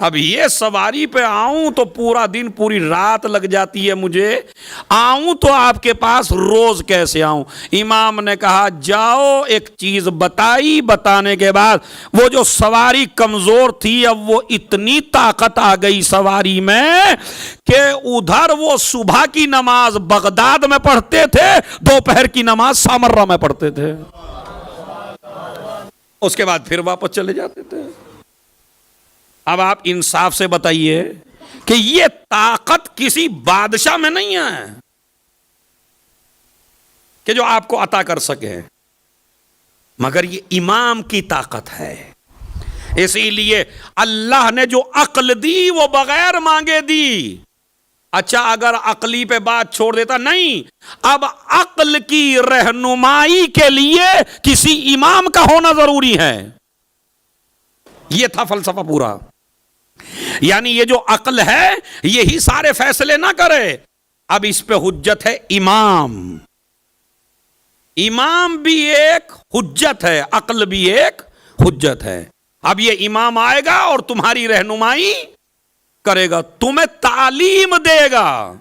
اب یہ سواری پہ آؤں تو پورا دن پوری رات لگ جاتی ہے مجھے، آؤں تو آپ کے پاس روز کیسے آؤں؟ امام نے کہا جاؤ، ایک چیز بتائی، بتانے کے بعد وہ جو سواری کمزور تھی اب وہ اتنی طاقت آ گئی سواری میں کہ ادھر وہ صبح کی نماز بغداد میں پڑھتے تھے، دوپہر کی نماز سامرہ میں پڑھتے تھے، اس کے بعد پھر واپس چلے جاتے تھے۔ اب آپ انصاف سے بتائیے کہ یہ طاقت کسی بادشاہ میں نہیں ہے کہ جو آپ کو عطا کر سکے، مگر یہ امام کی طاقت ہے۔ اسی لیے اللہ نے جو عقل دی وہ بغیر مانگے دی۔ اچھا اگر عقلی پہ بات چھوڑ دیتا، نہیں، اب عقل کی رہنمائی کے لیے کسی امام کا ہونا ضروری ہے۔ یہ تھا فلسفہ پورا، یعنی یہ جو عقل ہے یہی سارے فیصلے نہ کرے، اب اس پہ حجت ہے امام۔ امام بھی ایک حجت ہے، عقل بھی ایک حجت ہے۔ اب یہ امام آئے گا اور تمہاری رہنمائی کرے گا، تمہیں تعلیم دے گا،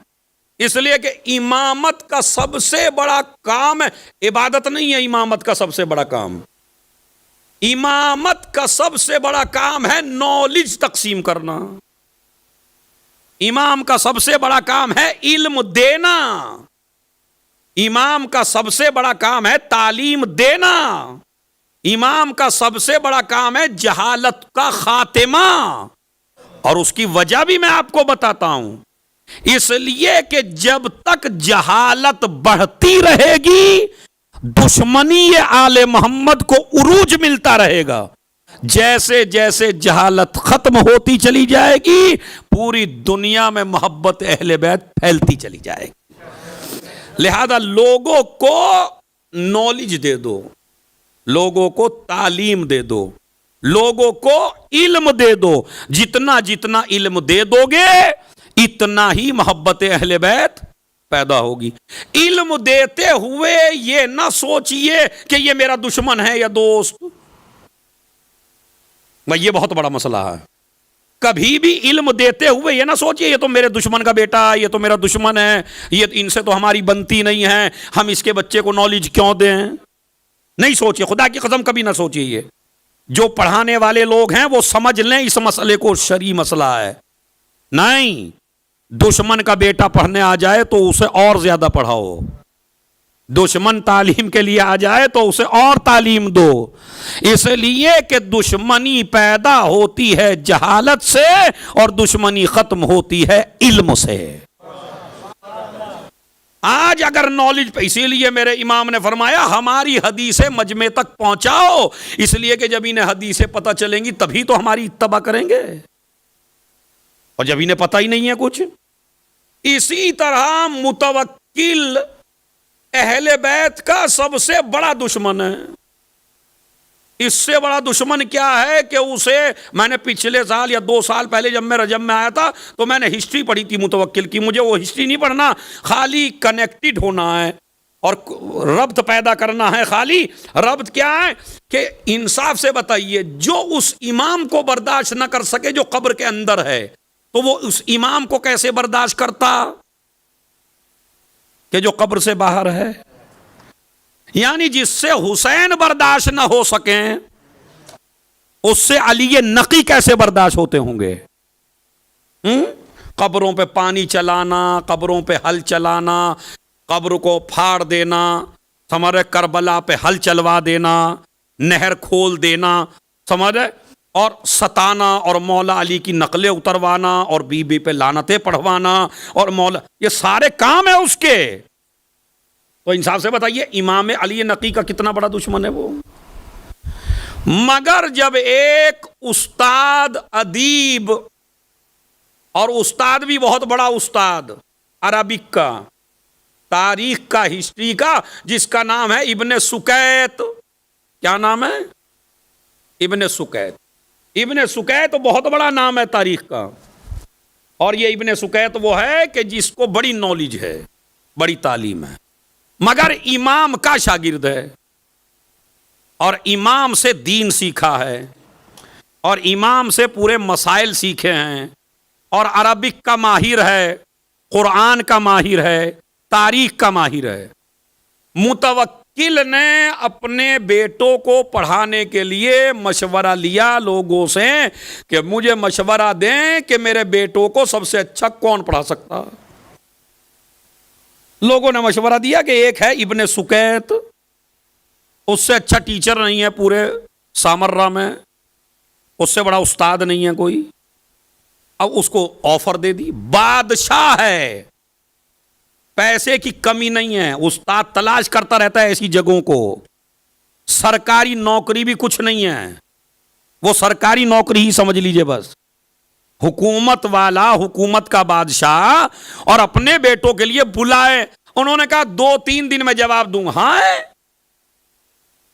اس لیے کہ امامت کا سب سے بڑا کام ہے، عبادت نہیں ہے امامت کا سب سے بڑا کام۔ امامت کا سب سے بڑا کام ہے نالج تقسیم کرنا، امام کا سب سے بڑا کام ہے علم دینا، امام کا سب سے بڑا کام ہے تعلیم دینا، امام کا سب سے بڑا کام ہے جہالت کا خاتمہ۔ اور اس کی وجہ بھی میں آپ کو بتاتا ہوں، اس لیے کہ جب تک جہالت بڑھتی رہے گی دشمنی آل محمد کو عروج ملتا رہے گا. جیسے جیسے جہالت ختم ہوتی چلی جائے گی پوری دنیا میں محبت اہل بیت پھیلتی چلی جائے گی. لہذا لوگوں کو نالج دے دو, لوگوں کو تعلیم دے دو, لوگوں کو علم دے دو. جتنا جتنا علم دے دو گے اتنا ہی محبت اہل بیت پیدا ہوگی. علم دیتے ہوئے یہ نہ سوچئے کہ یہ میرا دشمن ہے یا دوست. یہ بہت بڑا مسئلہ ہے. کبھی بھی علم دیتے ہوئے یہ نہ سوچئے یہ تو میرے دشمن کا بیٹا, یہ تو میرا دشمن ہے, یہ ان سے تو ہماری بنتی نہیں ہے, ہم اس کے بچے کو نالج کیوں دیں. نہیں سوچئے, خدا کی قسم کبھی نہ سوچئے. یہ جو پڑھانے والے لوگ ہیں وہ سمجھ لیں اس مسئلے کو شرعی مسئلہ ہے. نہیں, دشمن کا بیٹا پڑھنے آ جائے تو اسے اور زیادہ پڑھاؤ, دشمن تعلیم کے لیے آ جائے تو اسے اور تعلیم دو. اس لیے کہ دشمنی پیدا ہوتی ہے جہالت سے اور دشمنی ختم ہوتی ہے علم سے. آج اگر نالج پہ, اسی لیے میرے امام نے فرمایا ہماری حدیثیں مجمع تک پہنچاؤ, اس لیے کہ جب انہیں حدیثیں پتہ چلیں گی تبھی تو ہماری اتباع کریں گے, اور جب انہیں پتہ ہی نہیں ہے کچھ. اسی طرح متوکل اہل بیت کا سب سے بڑا دشمن ہے. اس سے بڑا دشمن کیا ہے کہ اسے میں نے پچھلے سال یا 2 سال پہلے جب میں رجب میں آیا تھا تو میں نے ہسٹری پڑھی تھی متوکل کی. مجھے وہ ہسٹری نہیں پڑھنا, خالی کنیکٹڈ ہونا ہے اور ربط پیدا کرنا ہے. خالی ربط کیا ہے کہ انصاف سے بتائیے, جو اس امام کو برداشت نہ کر سکے جو قبر کے اندر ہے تو وہ اس امام کو کیسے برداشت کرتا کہ جو قبر سے باہر ہے. یعنی جس سے حسین برداشت نہ ہو سکیں اس سے علی نقی کیسے برداشت ہوتے ہوں گے. قبروں پہ پانی چلانا, قبروں پہ ہل چلانا, قبر کو پھاڑ دینا, سمجھے, کربلا پہ ہل چلوا دینا, نہر کھول دینا, سمجھے, اور ستانا اور مولا علی کی نقلیں اتروانا اور بی بی پہ لعنتیں پڑھوانا اور مولا, یہ سارے کام ہیں اس کے. تو انصاف سے بتائیے امام علی نقی کا کتنا بڑا دشمن ہے وہ. مگر جب ایک استاد ادیب, اور استاد بھی بہت بڑا استاد عربک کا, تاریخ کا, ہسٹری کا, جس کا نام ہے ابن سکیت. کیا نام ہے؟ ابن سکیت. ابن سکیت بہت بڑا نام ہے تاریخ کا, اور یہ ابن سکیت وہ ہے کہ جس کو بڑی نالج ہے, بڑی تعلیم ہے, مگر امام کا شاگرد ہے اور امام سے دین سیکھا ہے اور امام سے پورے مسائل سیکھے ہیں اور عربک کا ماہر ہے, قرآن کا ماہر ہے, تاریخ کا ماہر ہے. متوکل نے اپنے بیٹوں کو پڑھانے کے لیے مشورہ لیا لوگوں سے کہ مجھے مشورہ دیں کہ میرے بیٹوں کو سب سے اچھا کون پڑھا سکتا. لوگوں نے مشورہ دیا کہ ایک ہے ابن سکیت, اس سے اچھا ٹیچر نہیں ہے پورے سامرہ میں, اس سے بڑا استاد نہیں ہے کوئی. اب اس کو آفر دے دی, بادشاہ ہے, پیسے کی کمی نہیں ہے, استاد تلاش کرتا رہتا ہے ایسی جگہوں کو. سرکاری نوکری بھی کچھ نہیں ہے, وہ سرکاری نوکری ہی سمجھ لیجئے بس. حکومت والا, حکومت کا بادشاہ, اور اپنے بیٹوں کے لیے بلائے. انہوں نے کہا 2-3 دن میں جواب دوں گا. ہاں,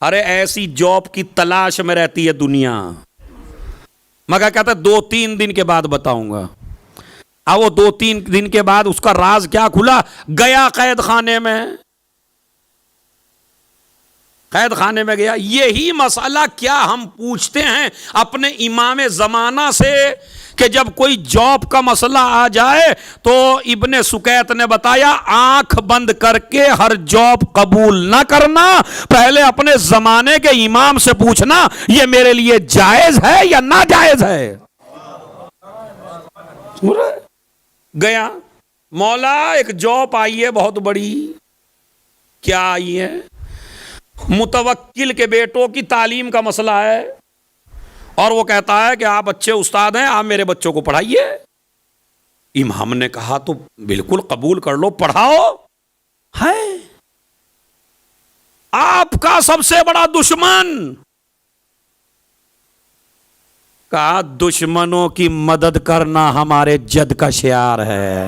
ارے ایسی جاب کی تلاش میں رہتی ہے دنیا, مگر کہتا 2-3 دن کے بعد بتاؤں گا. اب وہ 2-3 دن کے بعد اس کا راز کیا کھلا, گیا قید خانے میں, قید خانے میں گیا. یہی مسئلہ کیا ہم پوچھتے ہیں اپنے امام زمانہ سے کہ جب کوئی جاب کا مسئلہ آ جائے تو ابن سکیت نے بتایا آنکھ بند کر کے ہر جاب قبول نہ کرنا, پہلے اپنے زمانے کے امام سے پوچھنا یہ میرے لیے جائز ہے یا ناجائز ہے. گیا, مولا ایک جاب آئی ہے بہت بڑی. کیا آئی ہے؟ متوکل کے بیٹوں کی تعلیم کا مسئلہ ہے, اور وہ کہتا ہے کہ آپ اچھے استاد ہیں, آپ میرے بچوں کو پڑھائیے. امام نے کہا تو بالکل قبول کر لو، پڑھاؤ. ہے آپ کا سب سے بڑا دشمن. کہا دشمنوں کی مدد کرنا ہمارے جد کا شعار ہے.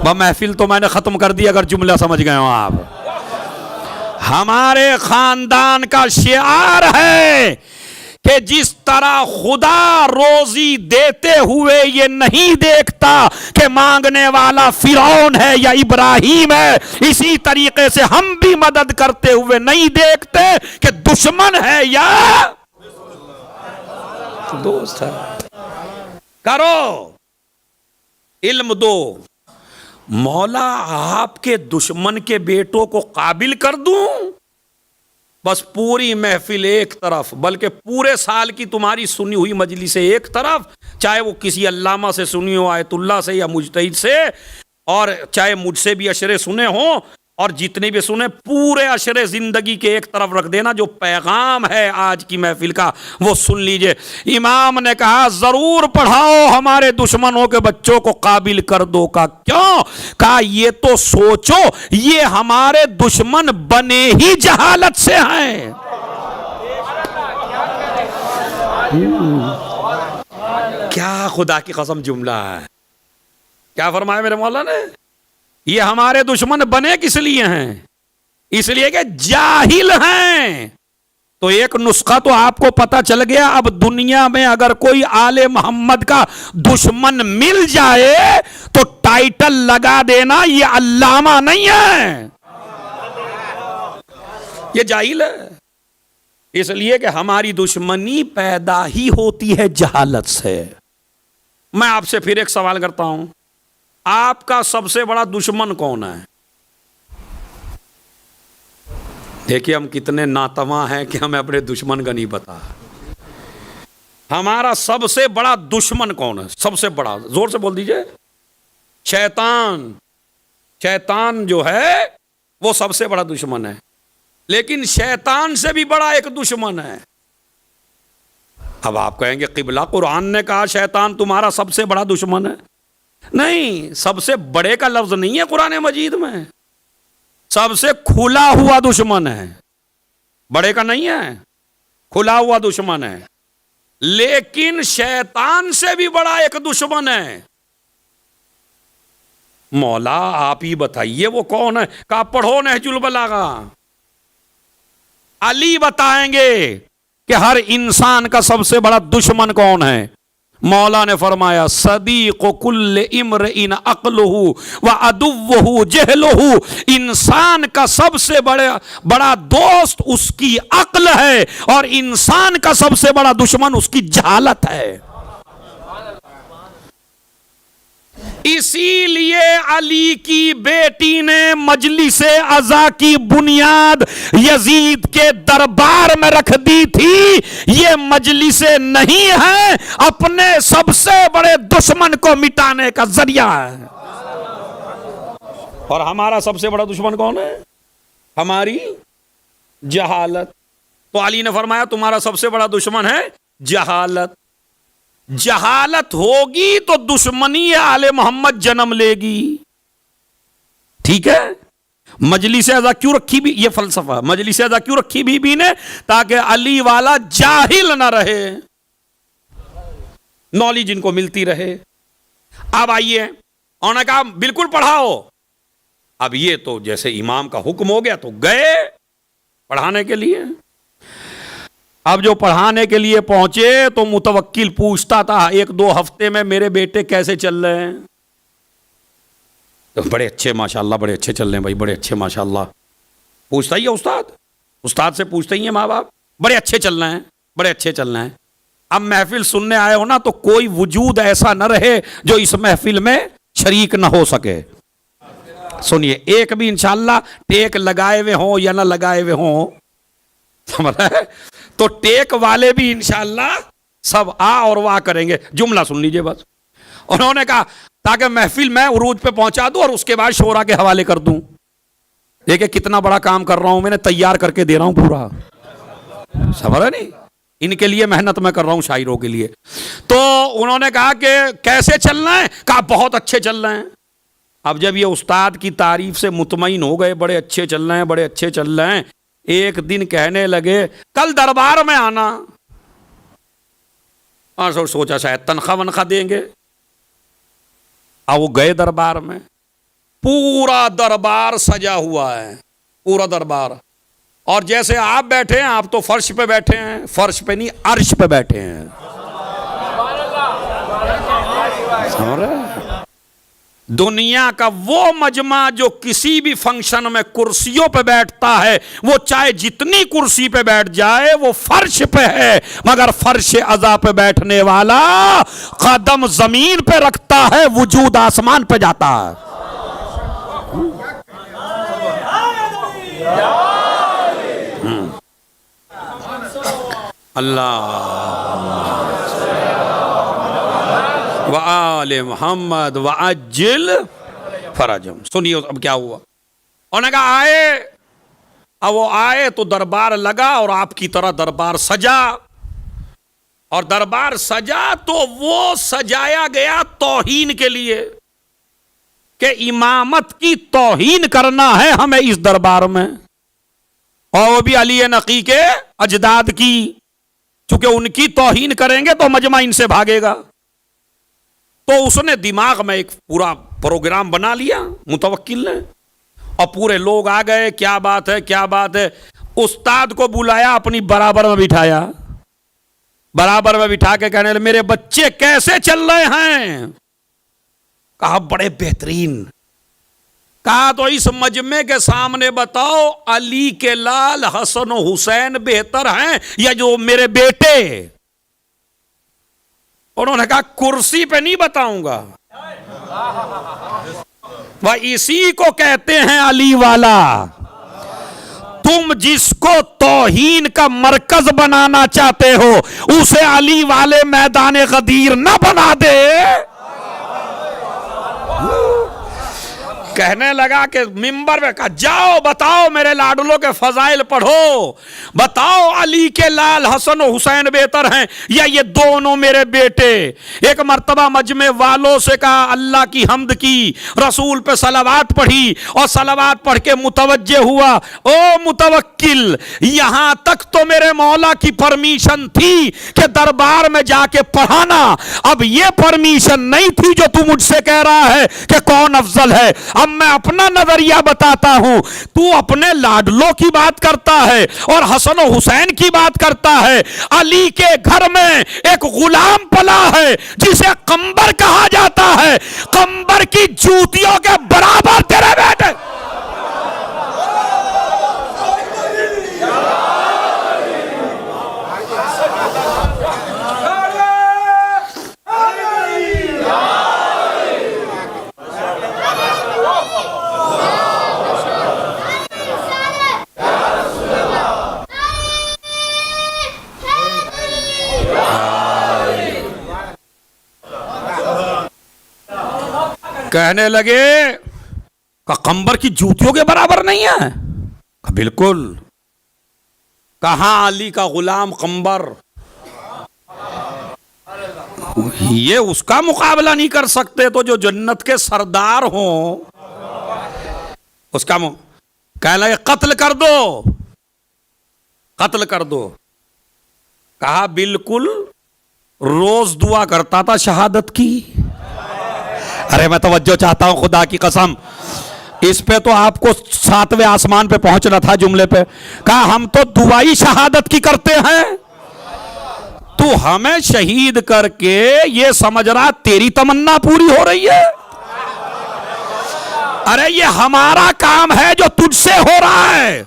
محفل تو میں نے ختم کر دی اگر جملہ سمجھ گئے ہو آپ. ہمارے خاندان کا شعار ہے کہ جس طرح خدا روزی دیتے ہوئے یہ نہیں دیکھتا کہ مانگنے والا فرعون ہے یا ابراہیم ہے، اسی طریقے سے ہم بھی مدد کرتے ہوئے نہیں دیکھتے کہ دشمن ہے یا دوست ہے. کرو، علم دو. مولا آپ کے دشمن کے بیٹوں کو قابل کر دوں، بس پوری محفل ایک طرف، بلکہ پورے سال کی تمہاری سنی ہوئی مجلس ایک طرف، چاہے وہ کسی علامہ سے سنی ہو، آیت اللہ سے یا مجتہد سے، اور چاہے مجھ سے بھی اشرے سنے ہوں، اور جتنے بھی سنے پورے اشرے زندگی کے ایک طرف رکھ دینا. جو پیغام ہے آج کی محفل کا وہ سن لیجئے. امام نے کہا ضرور پڑھاؤ، ہمارے دشمنوں کے بچوں کو قابل کر دو. کا کیوں؟ کہا یہ تو سوچو یہ ہمارے دشمن بنے ہی جہالت سے ہیں. کیا خدا کی قسم جملہ ہے. کیا فرمایا میرے مولا نے؟ یہ ہمارے دشمن بنے کس لیے ہیں؟ اس لیے کہ جاہل ہیں. تو ایک نسخہ تو آپ کو پتا چل گیا. اب دنیا میں اگر کوئی آل محمد کا دشمن مل جائے تو ٹائٹل لگا دینا یہ علامہ نہیں ہے، یہ جاہل ہے. اس لیے کہ ہماری دشمنی پیدا ہی ہوتی ہے جہالت سے. میں آپ سے پھر ایک سوال کرتا ہوں، آپ کا سب سے بڑا دشمن کون ہے؟ دیکھیے ہم کتنے ناتواں ہیں کہ ہمیں اپنے دشمن کا نہیں پتا. ہمارا سب سے بڑا دشمن کون ہے؟ سب سے بڑا، زور سے بول دیجئے. شیطان. شیطان جو ہے وہ سب سے بڑا دشمن ہے. لیکن شیطان سے بھی بڑا ایک دشمن ہے. اب آپ کہیں گے قبلہ قرآن نے کہا شیطان تمہارا سب سے بڑا دشمن ہے. نہیں، سب سے بڑے کا لفظ نہیں ہے قرآن مجید میں، سب سے کھلا ہوا دشمن ہے. بڑے کا نہیں ہے، کھلا ہوا دشمن ہے. لیکن شیطان سے بھی بڑا ایک دشمن ہے. مولا آپ ہی بتائیے وہ کون ہے؟ کہا پڑھو نہج البلاغہ. علی بتائیں گے کہ ہر انسان کا سب سے بڑا دشمن کون ہے. مولا نے فرمایا صدیق کل امرئ عقلہ وعدوہ جہلہ. انسان کا سب سے بڑا دوست اس کی عقل ہے اور انسان کا سب سے بڑا دشمن اس کی جہالت ہے. اسی لیے علی کی بیٹی نے مجلس عزا کی بنیاد یزید کے دربار میں رکھ دی تھی. یہ مجلس نہیں ہے، اپنے سب سے بڑے دشمن کو مٹانے کا ذریعہ ہے. اور ہمارا سب سے بڑا دشمن کون ہے؟ ہماری جہالت. تو علی نے فرمایا تمہارا سب سے بڑا دشمن ہے جہالت. جہالت ہوگی تو دشمنی آل محمد جنم لے گی. ٹھیک ہے. مجلس عزا کیوں رکھی بھی؟ یہ فلسفہ. مجلس عزا کیوں رکھی بھی نے؟ تاکہ علی والا جاہل نہ رہے، نالج ان کو ملتی رہے. اب آئیے، انہوں نے کہا بالکل پڑھاؤ. اب یہ تو جیسے امام کا حکم ہو گیا تو گئے پڑھانے کے لیے. اب جو پڑھانے کے لیے پہنچے تو متوکل پوچھتا تھا ایک دو ہفتے میں میرے بیٹے کیسے چل رہے ہیں؟ تو بڑے اچھے ماشاءاللہ، بڑے اچھے چل رہے ہیں بھائی، بڑے اچھے ماشاءاللہ. پوچھتا ہی ہے استاد سے پوچھتے ہی ہیں ماں باپ، بڑے اچھے چل رہے ہیں، بڑے اچھے چل رہے ہیں. اب محفل سننے آئے ہو نا تو کوئی وجود ایسا نہ رہے جو اس محفل میں شریک نہ ہو سکے. سنیے، ایک بھی انشاءاللہ ٹیک لگائے ہوئے ہوں یا نہ لگائے ہوئے ہوں، سمجھ رہے؟ تو ٹیک والے بھی انشاءاللہ سب آ اور واہ کریں گے. جملہ سن لیجئے بس. انہوں نے کہا تاکہ محفل میں عروج پہ پہنچا دوں اور اس کے بعد شورا کے حوالے کر دوں. دیکھیں کتنا بڑا کام کر رہا ہوں، میں نے تیار کر کے دے رہا ہوں پورا. سمجھ رہے نہیں؟ ان کے لیے محنت میں کر رہا ہوں شاعروں کے لیے. تو انہوں نے کہا کہ کیسے چل رہے ہیں؟ کہا بہت اچھے چل رہے ہیں. اب جب یہ استاد کی تعریف سے مطمئن ہو گئے، بڑے اچھے چل رہے ہیں، بڑے اچھے چل رہے ہیں، ایک دن کہنے لگے کل دربار میں آنا. اور سوچا شاید تنخواہ ونخواہ دیں گے. اب وہ گئے دربار میں، پورا دربار سجا ہوا ہے، پورا دربار. اور جیسے آپ بیٹھے ہیں، آپ تو فرش پہ بیٹھے ہیں، فرش پہ نہیں عرش پہ بیٹھے ہیں. دنیا کا وہ مجمع جو کسی بھی فنکشن میں کرسیوں پہ بیٹھتا ہے، وہ چاہے جتنی کرسی پہ بیٹھ جائے وہ فرش پہ ہے، مگر فرش عزا پہ بیٹھنے والا قدم زمین پہ رکھتا ہے، وجود آسمان پہ جاتا ہے. اللہ وآل محمد وعجل فرجہم. سنیے اب کیا ہوا. انہوں نے کہا آئے. اب وہ آئے تو دربار لگا اور آپ کی طرح دربار سجا. اور دربار سجا تو وہ سجایا گیا توہین کے لیے کہ امامت کی توہین کرنا ہے ہمیں اس دربار میں، اور وہ بھی علی نقی کے اجداد کی. چونکہ ان کی توہین کریں گے تو مجمع ان سے بھاگے گا. تو اس نے دماغ میں ایک پورا پروگرام بنا لیا متوکل نے، اور پورے لوگ آ گئے. کیا بات ہے، کیا بات ہے. استاد کو بلایا، اپنی برابر میں بٹھایا، برابر میں بٹھا کے کہنے لگے میرے بچے کیسے چل رہے ہیں؟ کہا بڑے بہترین. کہا تو اس مجمع کے سامنے بتاؤ علی کے لال حسن و حسین بہتر ہیں یا جو میرے بیٹے؟ انہوں نے کہا کرسی پہ نہیں بتاؤں گا، وہ اسی کو کہتے ہیں علی والا. تم جس کو توہین کا مرکز بنانا چاہتے ہو اسے علی والے میدان غدیر نہ بنا دے. کہنے لگا کہ منبر میں کہا جاؤ بتاؤ میرے لاڈلوں کے فضائل پڑھو، بتاؤ علی کے لال حسن و حسین بہتر ہیں یا یہ دونوں میرے بیٹے. ایک مرتبہ مجمع والوں سے کہا اللہ کی حمد کی، رسول پہ صلوات پڑھی اور صلوات پڑھ کے متوجہ ہوا او متوکل یہاں تک تو میرے مولا کی پرمیشن تھی کہ دربار میں جا کے پڑھانا، اب یہ پرمیشن نہیں تھی جو تو مجھ سے کہہ رہا ہے کہ کون افضل ہے. اب میں اپنا نظریہ بتاتا ہوں، تو اپنے لاڈلوں کی بات کرتا ہے اور حسن و حسین کی بات کرتا ہے. علی کے گھر میں ایک غلام پلا ہے جسے قمبر کہا جاتا ہے، قمبر کی جوتیوں کے برابر تیرے بیٹے. کہنے لگے کہ قمبر کی جوتیوں کے برابر نہیں ہے. کہ بالکل. کہاں علی کا غلام قمبر، یہ اس کا مقابلہ نہیں کر سکتے تو جو جنت کے سردار ہوں اس کا کہنے لگے قتل کر دو، قتل کر دو. کہا بالکل روز دعا کرتا تھا شہادت کی. ارے میں توجہ چاہتا ہوں خدا کی قسم، اس پہ تو آپ کو 7ویں آسمان پہ پہنچنا تھا جملے پہ. کہا ہم تو دعائی شہادت کی کرتے ہیں، تو ہمیں شہید کر کے یہ سمجھ رہا تیری تمنا پوری ہو رہی ہے. ارے یہ ہمارا کام ہے جو تجھ سے ہو رہا ہے،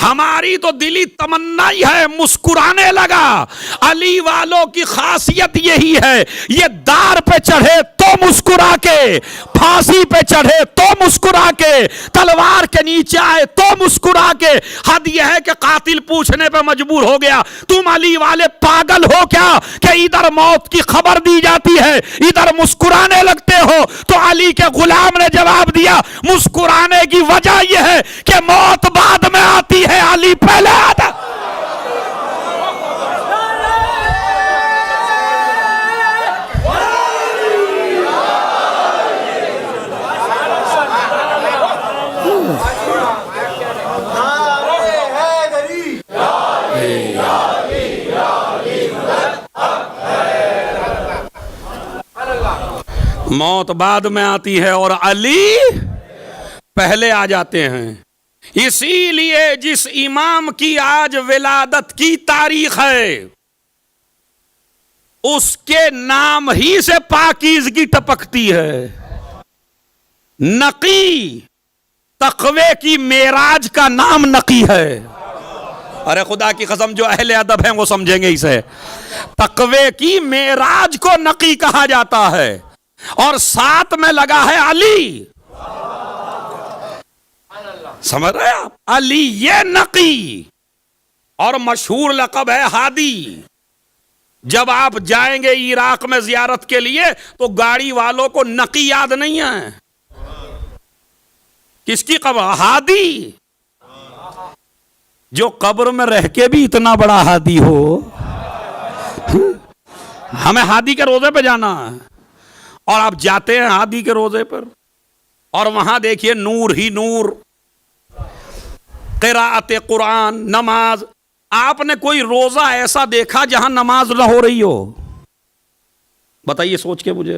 ہماری تو دلی تمنا ہی ہے. مسکرانے لگا. علی والوں کی خاصیت یہی ہے، یہ دار پہ چڑھے تو مسکرا کے، پھانسی پہ چڑھے تو مسکرا کے، تلوار کے نیچے آئے تو مسکرا کے. حد یہ ہے کہ قاتل پوچھنے پہ مجبور ہو گیا تم علی والے پاگل ہو کیا کہ ادھر موت کی خبر دی جاتی ہے ادھر مسکرانے لگتے ہو؟ تو علی کے غلام نے جواب دیا مسکرانے کی وجہ یہ ہے کہ موت بعد میں آتی ہے، علی پہلے آتا. موت بعد میں آتی ہے اور علی پہلے آ جاتے ہیں. اسی لیے جس امام کی آج ولادت کی تاریخ ہے اس کے نام ہی سے پاکیزگی ٹپکتی ہے. نقی، تقوی کی معراج کا نام نقی ہے. ارے خدا کی قسم جو اہل ادب ہیں وہ سمجھیں گے اسے. تقوی کی معراج کو نقی کہا جاتا ہے اور ساتھ میں لگا ہے علی. سمجھ رہے آپ؟ علی یہ نقی. اور مشہور لقب ہے ہادی. جب آپ جائیں گے عراق میں زیارت کے لیے تو گاڑی والوں کو نقی یاد نہیں ہے. کس کی قبر؟ ہادی. جو قبر میں رہ کے بھی اتنا بڑا ہادی ہو. ہمیں ہادی کے روزے پہ جانا ہے اور آپ جاتے ہیں ہادی کے روزے پر اور وہاں دیکھیے نور ہی نور، قراءت قرآن، نماز. آپ نے کوئی روزہ ایسا دیکھا جہاں نماز نہ ہو رہی ہو؟ بتائیے سوچ کے مجھے.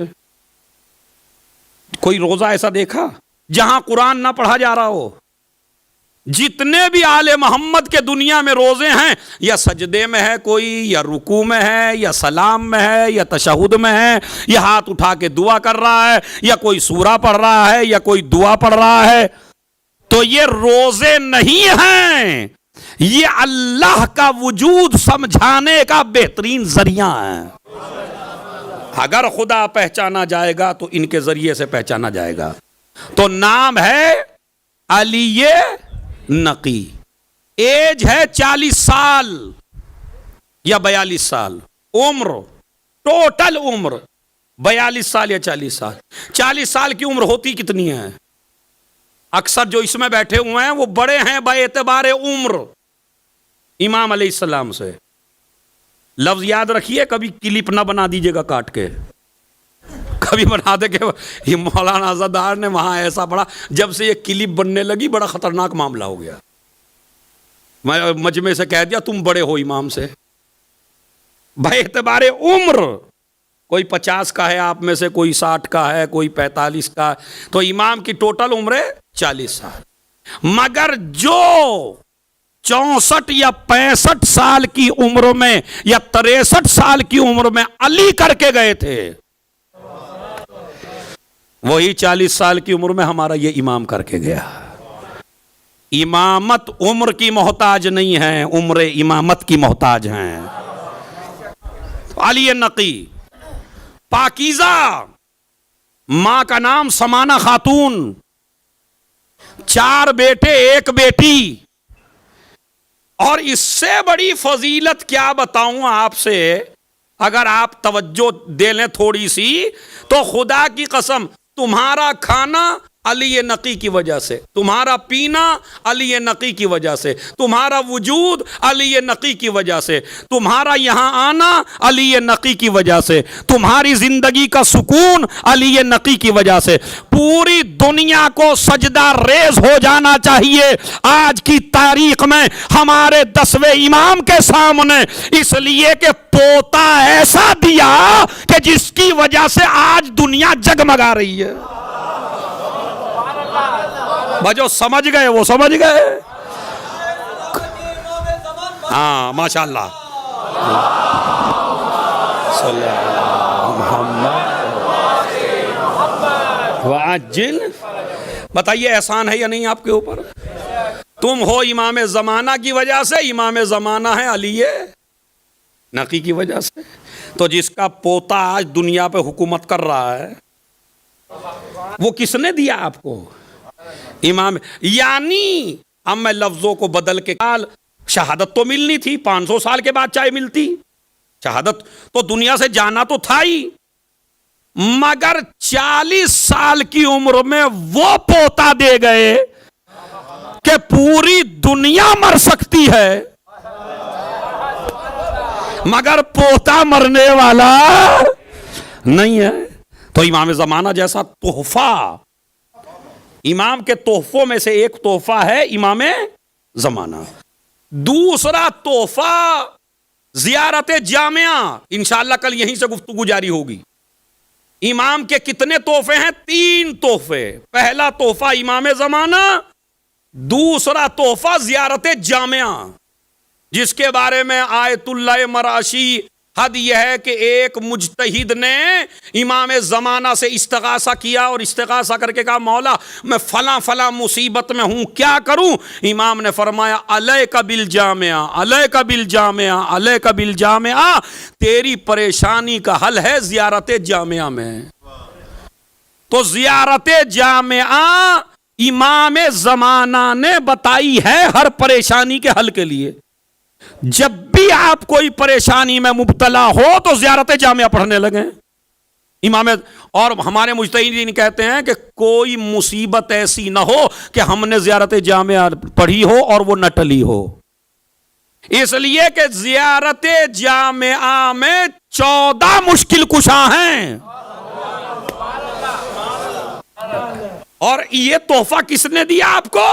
کوئی روزہ ایسا دیکھا جہاں قرآن نہ پڑھا جا رہا ہو؟ جتنے بھی آل محمد کے دنیا میں روزے ہیں یا سجدے میں ہے کوئی، یا رکوع میں ہے، یا سلام میں ہے، یا تشہد میں ہے، یا ہاتھ اٹھا کے دعا کر رہا ہے، یا کوئی سورہ پڑھ رہا ہے، یا کوئی دعا پڑھ رہا ہے. تو یہ روزے نہیں ہیں، یہ اللہ کا وجود سمجھانے کا بہترین ذریعہ ہے. اگر خدا پہچانا جائے گا تو ان کے ذریعے سے پہچانا جائے گا. تو نام ہے علی نقی. ایج ہے 40 سال یا 42 سال. عمر، ٹوٹل عمر 42 سال یا 40 سال. 40 سال کی عمر ہوتی کتنی ہے؟ اکثر جو اس میں بیٹھے ہوئے ہیں وہ بڑے ہیں با اعتبار عمر امام علیہ السلام سے. لفظ یاد رکھیے، کبھی کلپ نہ بنا دیجیے گا کاٹ کے. کبھی بنا دے کہ یہ مولانا آزادار نے وہاں ایسا پڑھا. جب سے یہ کلپ بننے لگی بڑا خطرناک معاملہ ہو گیا. میں مجمع سے کہہ دیا تم بڑے ہو امام سے. بھائی اعتبار عمر کوئی 50 کا ہے آپ میں سے، کوئی 60 کا ہے، کوئی 45 کا. تو امام کی ٹوٹل عمر 40 سال. مگر جو 64 یا 65 سال کی عمر میں یا 63 سال کی عمر میں علی کر کے گئے تھے، وہی 40 سال کی عمر میں ہمارا یہ امام کر کے گیا. امامت عمر کی محتاج نہیں ہے، عمر امامت کی محتاج ہیں. علی نقی، پاکیزہ. ماں کا نام سمانہ خاتون، 4 بیٹے 1 بیٹی. اور اس سے بڑی فضیلت کیا بتاؤں آپ سے، اگر آپ توجہ دے لیں تھوڑی سی تو خدا کی قسم تمہارا کھانا علی نقی کی وجہ سے، تمہارا پینا علی نقی کی وجہ سے، تمہارا وجود علی نقی کی وجہ سے، تمہارا یہاں آنا علی نقی کی وجہ سے، تمہاری زندگی کا سکون علی نقی کی وجہ سے. پوری دنیا کو سجدہ ریز ہو جانا چاہیے آج کی تاریخ میں ہمارے 10ویں امام کے سامنے، اس لیے کہ پوتا ایسا دیا کہ جس کی وجہ سے آج دنیا جگمگا رہی ہے. جو سمجھ گئے وہ سمجھ گئے. ہاں ماشاء اللہ. صلی اللہ محمد وعجل. بتائیے احسان ہے یا نہیں آپ کے اوپر؟ تم ہو امام زمانہ کی وجہ سے، امام زمانہ ہے علی نقی کی وجہ سے. تو جس کا پوتا آج دنیا پہ حکومت کر رہا ہے وہ کس نے دیا آپ کو؟ امام. یعنی اب میں لفظوں کو بدل کے، شہادت تو ملنی تھی 500 سال کے بعد چاہے ملتی، شہادت تو دنیا سے جانا تو تھا ہی، مگر 40 سال کی عمر میں وہ پوتا دے گئے کہ پوری دنیا مر سکتی ہے مگر پوتا مرنے والا نہیں ہے. تو امام زمانہ جیسا تحفہ، امام کے تحفوں میں سے ایک تحفہ ہے امام زمانہ. دوسرا تحفہ زیارت جامعہ، انشاءاللہ کل یہیں سے گفتگو جاری ہوگی. امام کے کتنے تحفے ہیں؟ 3 تحفے. پہلا تحفہ امام زمانہ، دوسرا تحفہ زیارت جامعہ، جس کے بارے میں آیت اللہ مراشی حد یہ ہے کہ ایک مجتہد نے امام زمانہ سے استغاثہ کیا اور استغاثہ کر کے کہا مولا میں فلاں فلاں مصیبت میں ہوں، کیا کروں؟ امام نے فرمایا علیک بالجامعہ، علیک بالجامعہ، علیک بالجامعہ، تیری پریشانی کا حل ہے زیارت جامعہ میں. تو زیارت جامعہ امام زمانہ نے بتائی ہے ہر پریشانی کے حل کے لیے. جب بھی آپ کوئی پریشانی میں مبتلا ہو تو زیارت جامعہ پڑھنے لگیں. امام اور ہمارے مجتہدین کہتے ہیں کہ کوئی مصیبت ایسی نہ ہو کہ ہم نے زیارت جامعہ پڑھی ہو اور وہ نہ ٹلی ہو. اس لیے کہ زیارت جامعہ میں 14 مشکل کشا ہیں. اور یہ تحفہ کس نے دیا آپ کو؟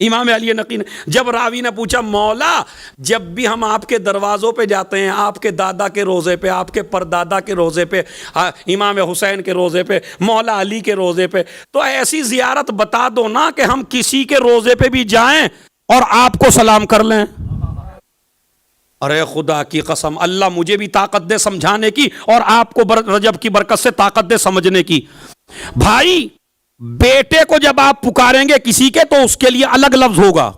امام علی نقی نے. جب راوی نے پوچھا مولا جب بھی ہم آپ کے دروازوں پہ جاتے ہیں، آپ کے دادا کے روزے پہ، آپ کے پردادا کے روزے پہ، امام حسین کے روزے پہ، مولا علی کے روزے پہ، تو ایسی زیارت بتا دو نا کہ ہم کسی کے روزے پہ بھی جائیں اور آپ کو سلام کر لیں. ارے خدا کی قسم اللہ مجھے بھی طاقت دے سمجھانے کی اور آپ کو رجب کی برکت سے طاقت دے سمجھنے کی. بھائی بیٹے کو جب آپ پکاریں گے کسی کے تو اس کے لیے الگ لفظ ہوگا،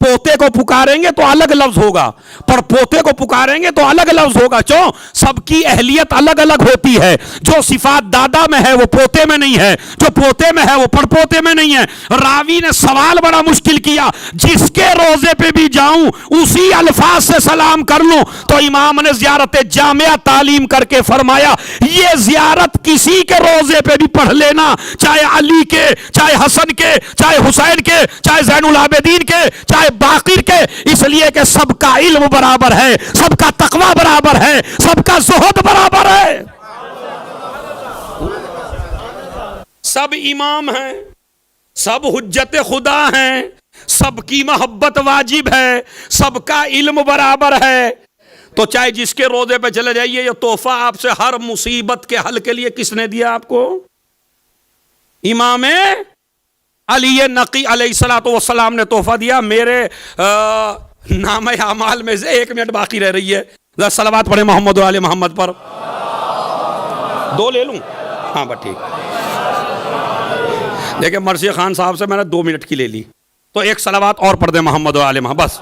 پوتے کو پکاریں گے تو الگ لفظ ہوگا، پر پوتے کو پکاریں گے تو الگ لفظ ہوگا. کیوں؟ سب کی اہلیت الگ الگ ہوتی ہے. جو صفات دادا میں ہے وہ پوتے میں نہیں ہے، جو پوتے میں ہے وہ پڑ پوتے میں نہیں ہے. راوی نے سوال بڑا مشکل کیا، جس کے روزے پہ بھی جاؤں اسی الفاظ سے سلام کر لوں. تو امام نے زیارت جامعہ تعلیم کر کے فرمایا یہ زیارت کسی کے روزے پہ بھی پڑھ لینا، چاہے علی کے، چاہے حسن کے، چاہے حسین کے، چاہے زین العابدین کے، چاہے باقر کے، اس لیے کہ سب کا علم برابر ہے، سب کا تقوی برابر ہے، سب کا زہد برابر ہے. سب امام ہیں، سب حجت خدا ہیں، سب کی محبت واجب ہے، سب کا علم برابر ہے. تو چاہے جس کے روزے پہ چلے جائیے، یہ تحفہ آپ سے ہر مصیبت کے حل کے لیے کس نے دیا آپ کو؟ امام علی نقی علیہ الصلوۃ والسلام نے تحفہ دیا. میرے نام اعمال میں سے 1 منٹ باقی رہ رہی ہے، صلوات پڑھیں محمد و آل محمد پر. 2 لے لوں؟ ہاں بس ٹھیک. دیکھیں مرثی خان صاحب سے میں نے 2 منٹ کی لے لی، تو 1 صلوات اور پڑھ دیں محمد و آل محمد بس.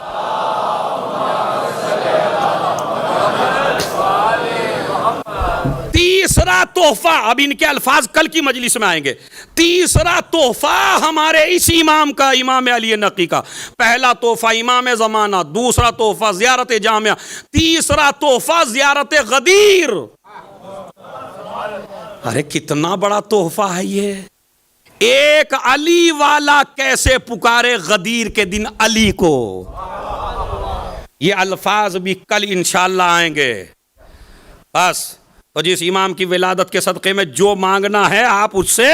تیسرا تحفہ، اب ان کے الفاظ کل کی مجلس میں آئیں گے. تیسرا تحفہ ہمارے اس امام کا، امام علی نقی کا. پہلا تحفہ امام زمانہ، دوسرا تحفہ زیارت جامعہ، تیسرا تحفہ زیارت غدیر. ارے کتنا بڑا تحفہ ہے یہ. ایک علی والا کیسے پکارے غدیر کے دن علی کو. یہ الفاظ بھی کل انشاءاللہ آئیں گے. بس تو جس امام کی ولادت کے صدقے میں جو مانگنا ہے آپ اس سے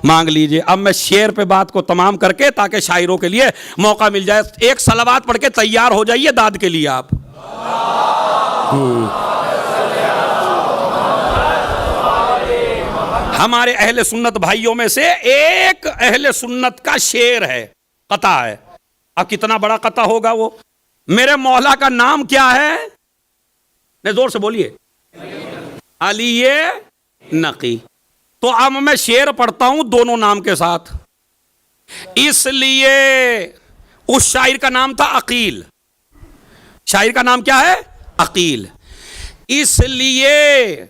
مانگ لیجئے. اب میں شعر پہ بات کو تمام کر کے تاکہ شاعروں کے لیے موقع مل جائے، 1 صلوات پڑھ کے تیار ہو جائیے داد کے لیے آپ. ہمارے اہل سنت بھائیوں میں سے ایک اہل سنت کا شعر ہے، قطع ہے. اب کتنا بڑا قطع ہوگا وہ. میرے مولا کا نام کیا ہے؟ نہیں زور سے بولیے. علی نقی. تو اب میں شعر پڑھتا ہوں دونوں نام کے ساتھ. اس لیے اس شاعر کا نام تھا عقیل. شاعر کا نام کیا ہے؟ عقیل. اس لیے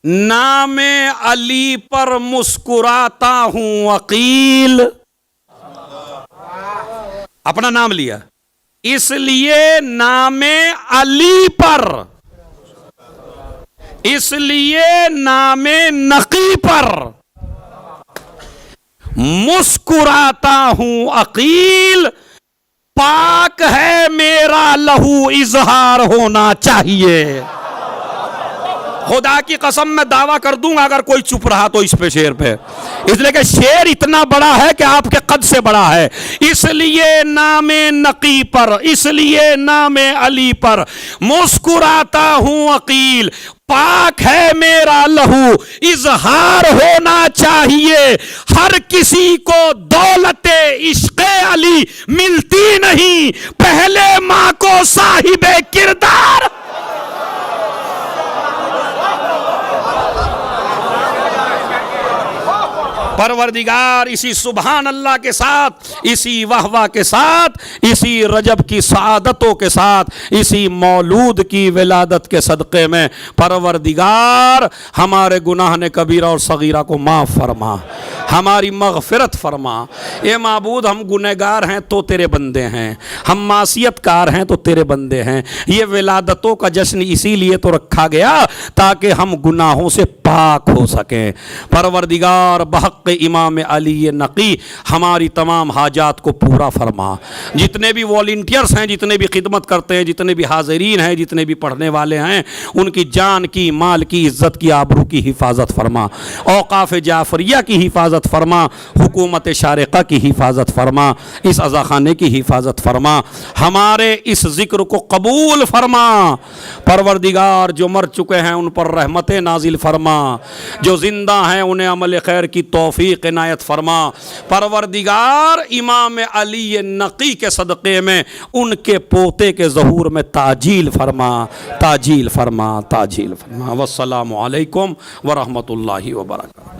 نام علی پر مسکراتا ہوں عقیل. اپنا نام لیا. اس لیے نام علی پر، اس لیے نام نقی پر مسکراتا ہوں عقیل. پاک ہے میرا لہو اظہار ہونا چاہیے. خدا کی قسم میں دعویٰ کر دوں گا اگر کوئی چپ رہا تو اس پہ شعر پہ، اس لیے کہ شعر اتنا بڑا ہے کہ آپ کے قد سے بڑا ہے. اس لیے نام نقی پر، اس لیے نام علی پر مسکراتا ہوں عقیل. پاک ہے میرا لہو اظہار ہونا چاہیے، ہر کسی کو دولت عشق علی ملتی نہیں، پہلے ماں کو صاحب کردار پروردگار اسی سبحان اللہ کے ساتھ، اسی واہ واہ کے ساتھ، اسی رجب کی سعادتوں کے ساتھ، اسی مولود کی ولادت کے صدقے میں پروردگار ہمارے گناہ کبیرہ اور صغیرہ کو معاف فرما، ہماری مغفرت فرما۔ اے معبود ہم گنہگار ہیں تو تیرے بندے ہیں، ہم معصیت کار ہیں تو تیرے بندے ہیں۔ یہ ولادتوں کا جشن اسی لیے تو رکھا گیا تاکہ ہم گناہوں سے پاک ہو سکیں۔ پروردگار بحق امام علی نقی ہماری تمام حاجات کو پورا فرما۔ جتنے بھی والنٹیئرز ہیں، جتنے بھی خدمت کرتے ہیں، جتنے بھی حاضرین ہیں، جتنے بھی پڑھنے والے ہیں، ان کی جان کی، مال کی، عزت کی، آبرو کی حفاظت فرما۔ اوقاف جعفریہ کی حفاظت فرما، حکومت شارقہ کی حفاظت فرما، اس عزاخانے کی حفاظت فرما، ہمارے اس ذکر کو قبول فرما۔ پروردگار جو مر چکے ہیں ان پر رحمتیں نازل فرما، جو زندہ ہیں انہیں عمل خیر کی توفیق عنایت فرما۔ پروردگار امام علی نقی کے صدقے میں ان کے پوتے کے ظہور میں تعجیل فرما، تعجیل فرما، تعجیل فرما۔ والسلام علیکم ورحمۃ اللہ وبرکاتہ۔